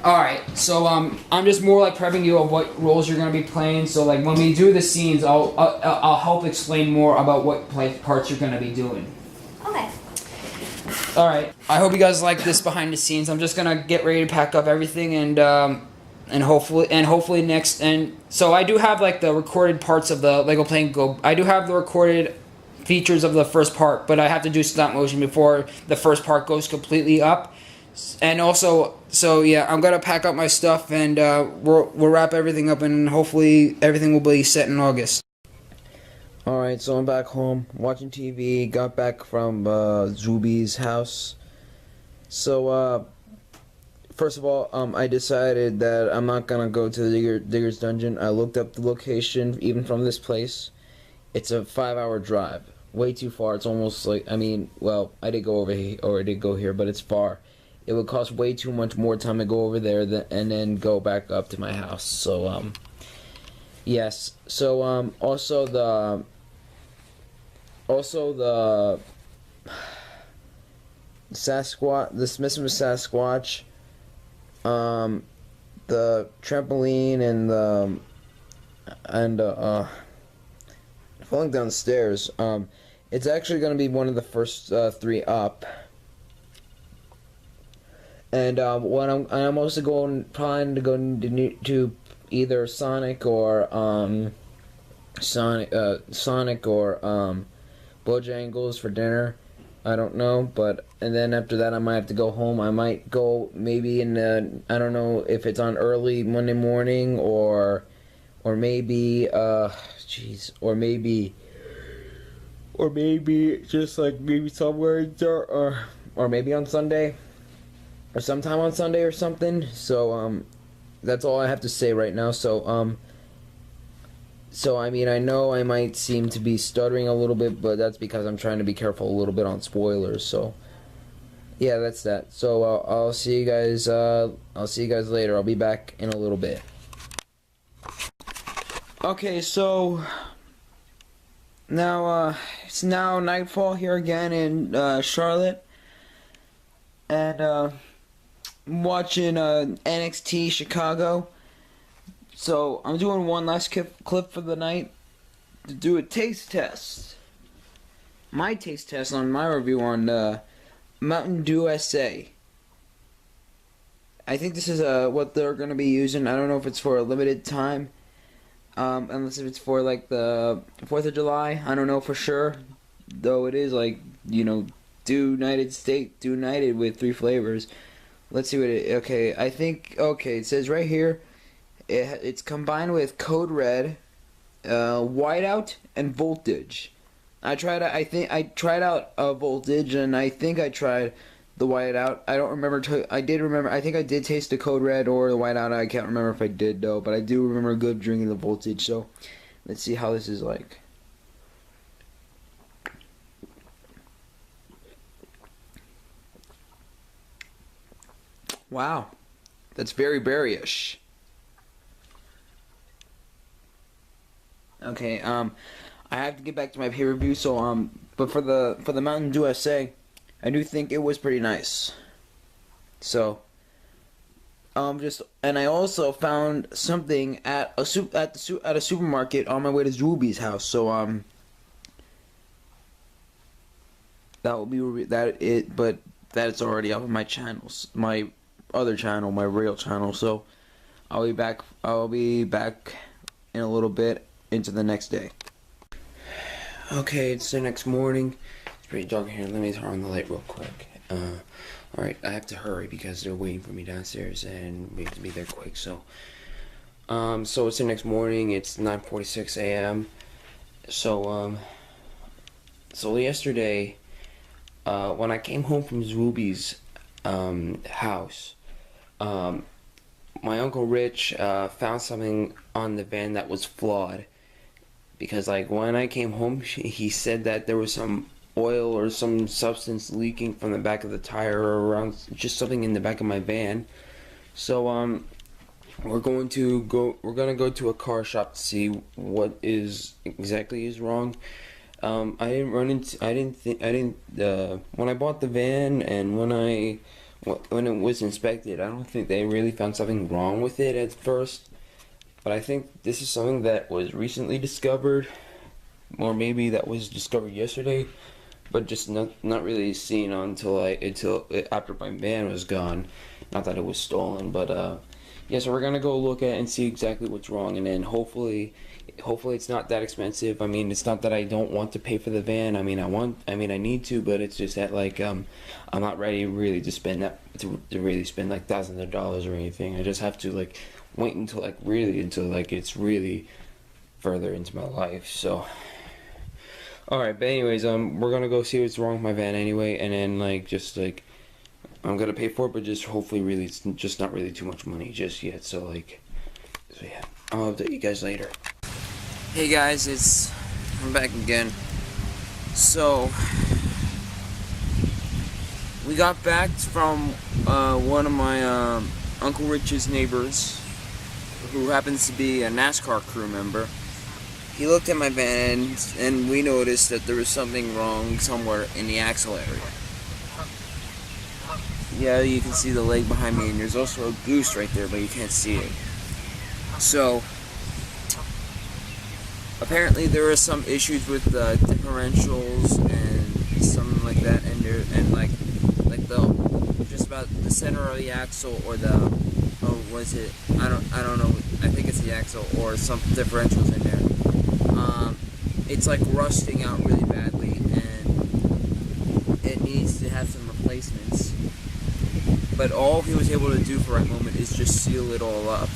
All right, so I'm just more like prepping you of what roles you're gonna be playing. So like when we do the scenes, I'll help explain more about what parts you're gonna be doing. Okay. All right. I hope you guys like this behind the scenes. I'm just gonna get ready to pack up everything and hopefully next. And so I do have like the recorded parts of the Lego Playing Go. I do have the recorded features of the first part, but I have to do stop motion before the first part goes completely up. And also, so yeah, I'm gonna pack up my stuff and we'll wrap everything up, and hopefully everything will be set in August. Alright, so I'm back home, watching TV, got back from Zwoobee's house. So, first of all, I decided that I'm not gonna go to the Digger's Dungeon. I looked up the location, even from this place. It's a 5-hour drive. Way too far. It's almost like, I mean, well, I did go over here, or I did go here, but it's far. It would cost way too much more time to go over there and then go back up to my house. So, yes. So, also the Sasquatch, the Messin Sasquatch, the trampoline and falling down the stairs. It's actually going to be one of the first 3 up. And what I'm also planning to go to either Sonic or Bojangles for dinner. I don't know, and then after that I might have to go home. I might go maybe in I don't know if it's on early Monday morning or maybe or maybe just like maybe somewhere in there, or maybe on Sunday or sometime on Sunday or something. So that's all I have to say right now. So I mean, I know I might seem to be stuttering a little bit, but that's because I'm trying to be careful a little bit on spoilers. So, yeah, that's that. So I'll see you guys. I'll see you guys later. I'll be back in a little bit. Okay, so now it's now nightfall here again in Charlotte, and I'm watching NXT Chicago. So, I'm doing one last clip for the night to do a taste test. My taste test on my review on Mountain Dew SA. I think this is what they're going to be using. I don't know if it's for a limited time. Unless if it's for like the 4th of July. I don't know for sure. Though it is like, you know, Dew United with 3 flavors. Let's see what it, okay, I think, okay, it says right here, it's combined with Code Red, Whiteout, and Voltage. I tried out Voltage, and I think I tried the Whiteout. I don't remember. I think I did taste the Code Red or the Whiteout. I can't remember if I did though, but I do remember good drinking the Voltage. So let's see how this is like. Wow, that's very berryish. Okay, I have to get back to my peer review, so, but for the Mountain Dew SA, I do think it was pretty nice. So, and I also found something at a supermarket on my way to Zwoobee's house, so, that will be, but that's already up on my channels, my other channel, my real channel, so, I'll be back in a little bit. Into the next day. Okay, it's the next morning. It's pretty dark here. Let me turn on the light real quick. Alright, I have to hurry because they're waiting for me downstairs and we have to be there quick. So it's the next morning. It's 9:46 a.m. So yesterday, when I came home from Zwoobee's house, my Uncle Rich found something on the van that was flawed. Because, like, when I came home, he said that there was some oil or some substance leaking from the back of the tire or around just something in the back of my van. So we're gonna go to a car shop to see what exactly is wrong. When I bought the van and when it was inspected, I don't think they really found something wrong with it at first. But I think this is something that was recently discovered, or maybe that was discovered yesterday, but just not really seen until after my van was gone. Not that it was stolen, but yeah. So we're gonna go look at it and see exactly what's wrong, and then hopefully it's not that expensive. I mean, it's not that I don't want to pay for the van. I need to, but it's just that like I'm not ready really to spend to really spend like thousands of dollars or anything. I just have to like wait until it's really further into my life. So alright, but anyways, we're gonna go see what's wrong with my van anyway, and then I'm gonna pay for it, but just hopefully really it's just not really too much money just yet. So yeah, I'll update you guys later. Hey guys, I'm back again. So we got back from one of my Uncle Rich's neighbors, who happens to be a NASCAR crew member. He looked at my van and we noticed that there was something wrong somewhere in the axle area. Yeah, you can see the leg behind me, and there's also a goose right there, but you can't see it. So apparently there are some issues with the differentials and something like that, and like the just about the center of the axle, or was it? I don't know. I think it's the axle or some differentials in there. It's like rusting out really badly, and it needs to have some replacements. But all he was able to do for that moment is just seal it all up,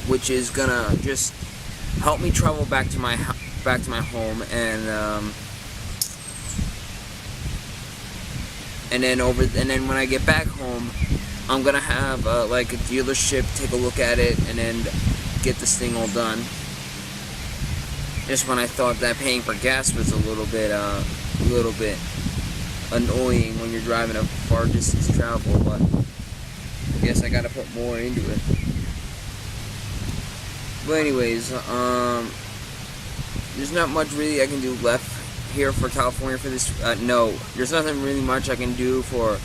which is gonna just help me travel back to my home, and then when I get back home, I'm gonna have like a dealership take a look at it and then get this thing all done. Just when I thought that paying for gas was a little bit annoying when you're driving a far distance travel, but I guess I gotta put more into it. But anyways, there's not much really I can do left here for California for this. No, there's nothing really much I can do for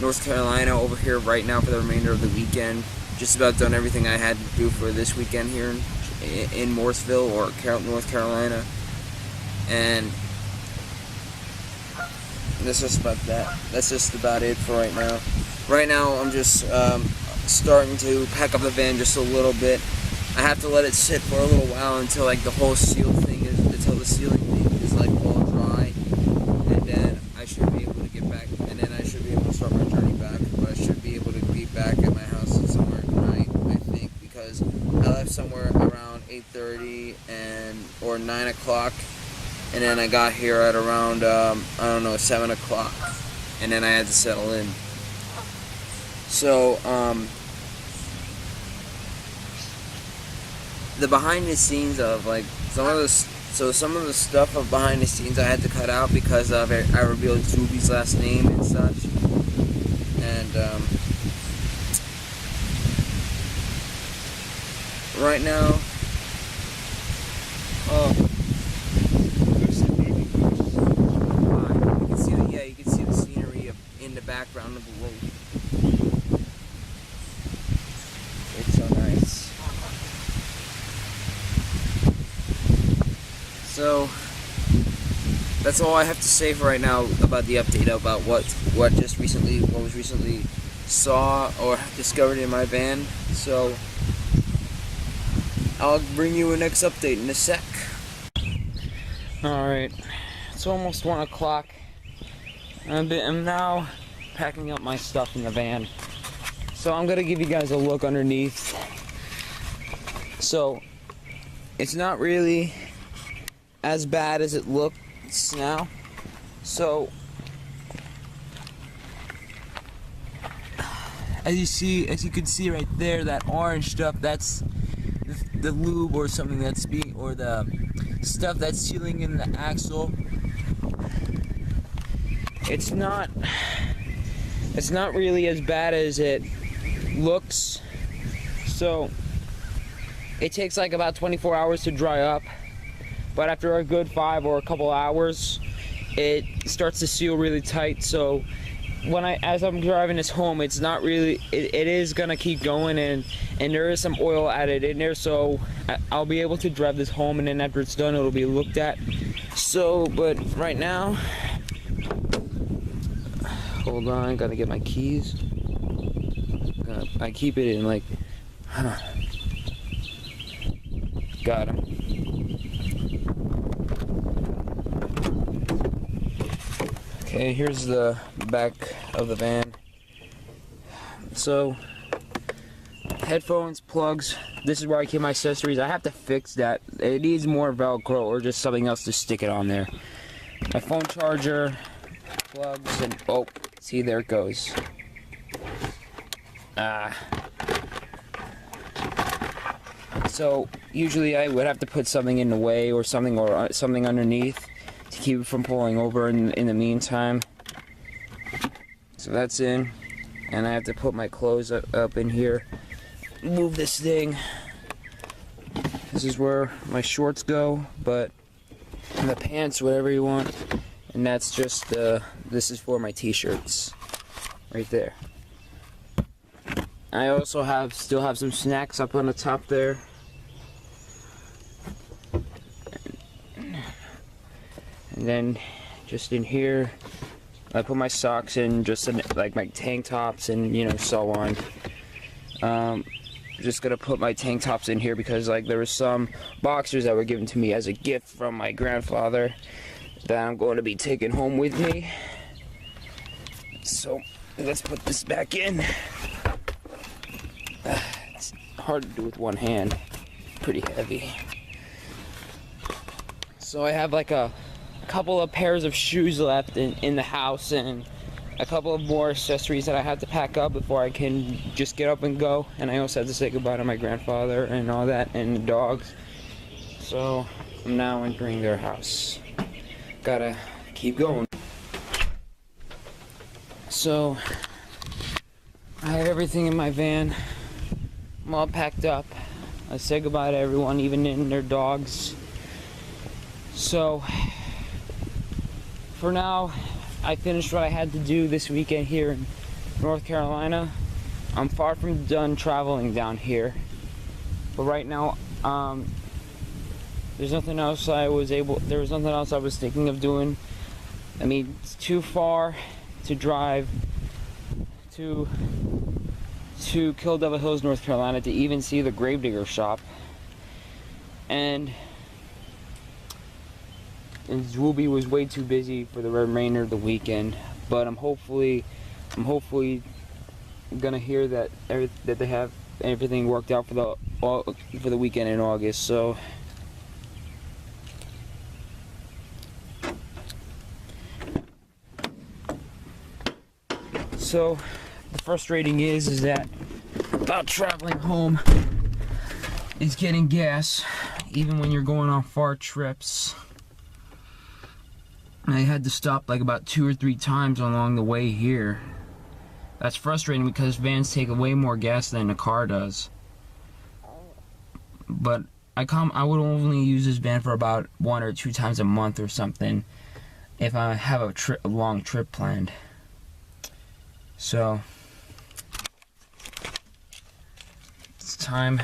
North Carolina over here right now for the remainder of the weekend. Just about done everything I had to do for this weekend here in Morrisville or North Carolina, and that's just about that. That's just about it for right now. Right now, I'm just starting to pack up the van just a little bit. I have to let it sit for a little while until like the whole ceiling thing is like all dry, and then I should be able to get back, and then I should be able to start my journey back. But I should be able to be back at my house somewhere tonight, I think, because I left somewhere around 8:30 or 9 o'clock, and then I got here at around 7 o'clock, and then I had to settle in. So the behind the scenes of like some of the stuff of behind the scenes I had to cut out because I revealed Zwoobee's last name and such, and right now, you can see the scenery in the background of the lake. It's so nice. So that's all I have to say for right now about the update about what was recently saw or discovered in my van. So I'll bring you a next update in a sec. Alright, it's almost 1 o'clock. I'm now packing up my stuff in the van. So I'm gonna give you guys a look underneath. So it's not really as bad as it looks now. So as you can see right there, that orange stuff, that's the lube or something or the stuff that's sealing in the axle. it's not really as bad as it looks. So it takes like about 24 hours to dry up, but after a good 5 or a couple hours, it starts to seal really tight. So as I'm driving this home, it's not really, it is gonna keep going, and there is some oil added in there, so I'll be able to drive this home, and then after it's done, it'll be looked at. So, but right now, hold on, gotta get my keys. I keep it in like, got him. Okay, here's the back of the van. So, headphones, plugs, this is where I keep my accessories. I have to fix that. It needs more Velcro or just something else to stick it on there. My phone charger, plugs, and oh, see, there it goes. So usually I would have to put something in the way or something underneath to keep it from falling over in the meantime. So that's in, and I have to put my clothes up in here. Move this thing. This is where my shorts go, but the pants, whatever you want. And that's just this is for my t-shirts right there. I also still have some snacks up on the top there. And then just in here, I put my socks in, just like my tank tops and, you know, so on. Just gonna put my tank tops in here because like there were some boxers that were given to me as a gift from my grandfather that I'm going to be taking home with me. So let's put this back in. It's hard to do with one hand, pretty heavy. So I have like a couple of pairs of shoes left in the house, and a couple of more accessories that I have to pack up before I can just get up and go. And I also have to say goodbye to my grandfather and all that, and the dogs. So I'm now entering their house. Gotta keep going. So I have everything in my van. I'm all packed up. I say goodbye to everyone, even in their dogs. So for now, I finished what I had to do this weekend here in North Carolina. I'm far from done traveling down here, but right now, there was nothing else I was thinking of doing. I mean, it's too far to drive to Kill Devil Hills, North Carolina, to even see the Gravedigger shop, and Zwoobee was way too busy for the remainder of the weekend. But I'm hopefully gonna hear that they have everything worked out for the weekend in August. So the frustrating is that about traveling home is getting gas, even when you're going on far trips. I had to stop like about 2 or 3 times along the way here. That's frustrating because vans take way more gas than a car does. But I would only use this van for about 1 or 2 times a month or something if I have a long trip planned. So it's time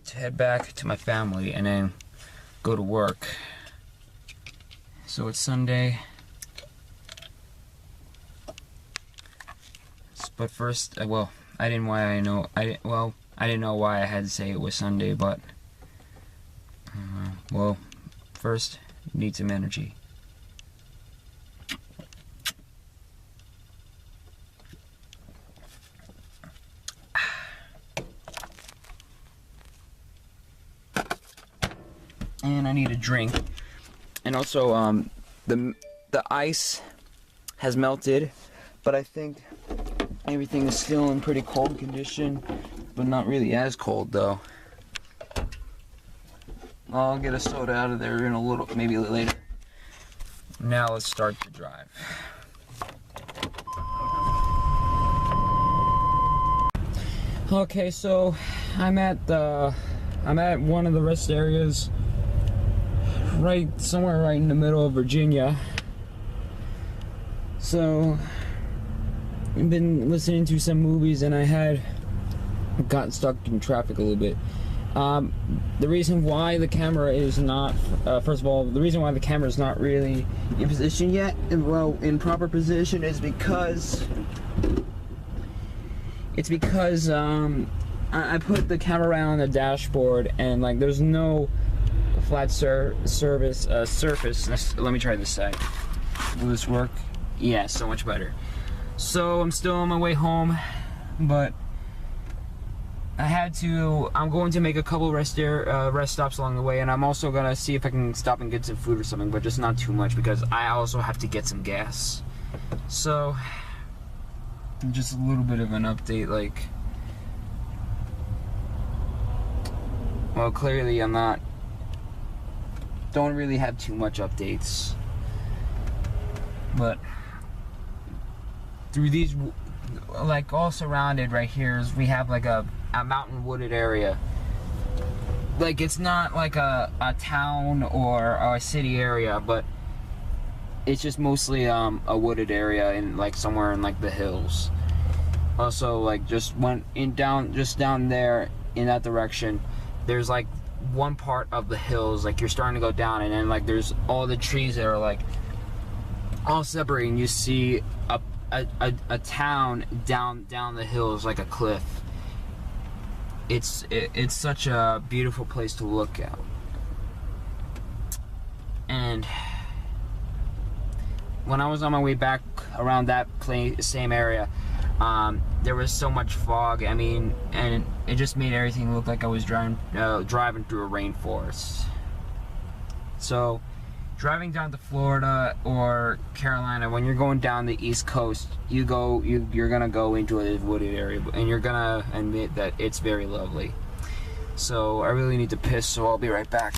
to head back to my family and then go to work. So it's Sunday. But first, I didn't know why I had to say it was Sunday, but first, need some energy. And I need a drink. And also, the ice has melted, but I think everything is still in pretty cold condition, but not really as cold though. I'll get a soda out of there in a little, maybe later. Now let's start the drive. Okay, so I'm at one of the rest areas, right somewhere right in the middle of Virginia. So I've been listening to some movies and I got stuck in traffic a little bit. The reason why the camera is not, first of all, the reason why the camera is not really in position yet, in proper position, is because I put the camera right on the dashboard and like there's no flat surface. Let me try this side. Will this work? Yeah, so much better. So I'm still on my way home, but I'm going to make a couple rest stops along the way, and I'm also gonna see if I can stop and get some food or something, but just not too much because I also have to get some gas. So just a little bit of an update, like, well, clearly don't really have too much updates, but through these, like, all surrounded right here is we have like a mountain wooded area. Like, it's not like a town or a city area, but it's just mostly a wooded area in like somewhere in like the hills. Also, like, just down there in that direction, there's like one part of the hills, like you're starting to go down, and then like there's all the trees that are like all separating. You see a town down the hills, like a cliff. It's such a beautiful place to look at. And when I was on my way back around that same area, there was so much fog. I mean, and it just made everything look like I was driving through a rainforest. So, driving down to Florida or Carolina, when you're going down the East Coast, you're gonna go into a wooded area, and you're gonna admit that it's very lovely. So I really need to piss, so I'll be right back.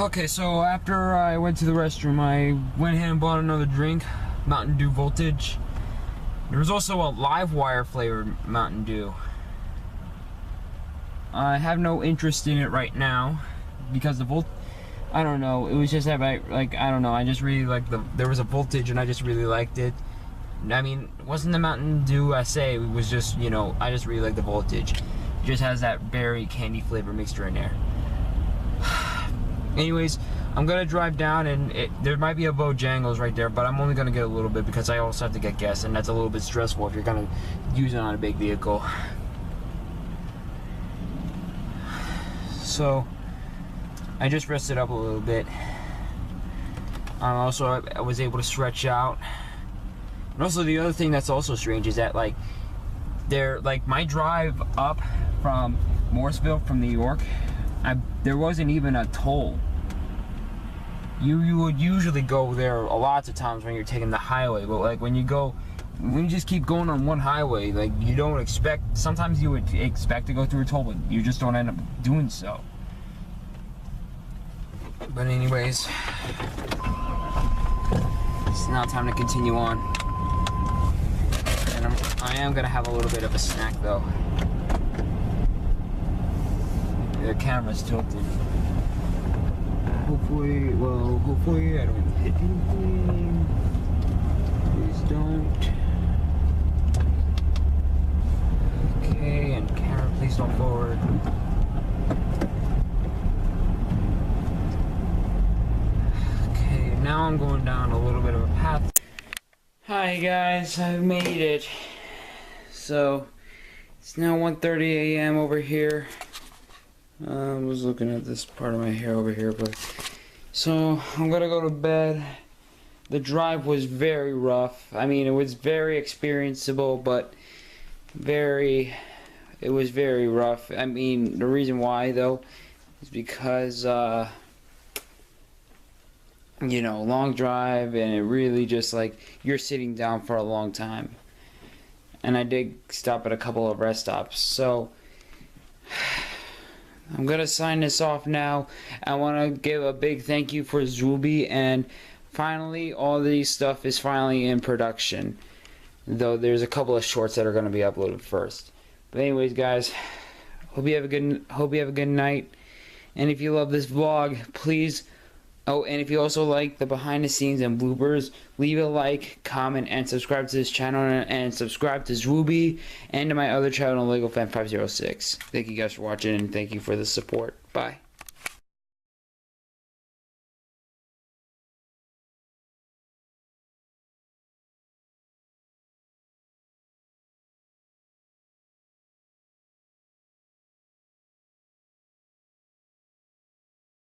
Okay, so after I went to the restroom, I went ahead and bought another drink, Mountain Dew Voltage. There was also a live wire flavored Mountain Dew. I have no interest in it right now because I don't know, it was just that I don't know, I just really like there was a voltage and I just really liked it. I mean, it wasn't the Mountain Dew SA, it was just, you know, I just really like the voltage. It just has that berry candy flavor mixture in there. Anyways, I'm gonna drive down, and there might be a Bojangles right there, but I'm only gonna get a little bit because I also have to get gas, and that's a little bit stressful if you're gonna use it on a big vehicle. So I just rested up a little bit. Also, I was able to stretch out. And also, the other thing that's also strange is that, like, my drive up from Morrisville from New York, there wasn't even a toll. You would usually go there a lot of times when you're taking the highway, but like when you just keep going on one highway, like, you don't expect, sometimes you would expect to go through a toll, but you just don't end up doing so. But anyways, it's now time to continue on. And I am gonna have a little bit of a snack though. The camera's tilted. Hopefully I don't hit anything. Please don't. Okay, and camera, please don't forward. Okay, now I'm going down a little bit of a path. Hi guys, I've made it. So, it's now 1:30 a.m. over here. I was looking at this part of my hair over here, but so I'm gonna go to bed. The drive was very rough. I mean, it was very experienceable, but it was very rough. I mean, the reason why though is because you know, long drive, and it really just, like, you're sitting down for a long time. And I did stop at a couple of rest stops, so I'm gonna sign this off now. I want to give a big thank you for Zwoobee, and finally all these stuff is finally in production, though there's a couple of shorts that are going to be uploaded first. But anyways, guys, hope you have a good night. And if you love this vlog, please. Oh, and if you also like the behind the scenes and bloopers, leave a like, comment, and subscribe to this channel, and subscribe to Zwoobee and to my other channel, LegoFan506. Thank you guys for watching, and thank you for the support. Bye.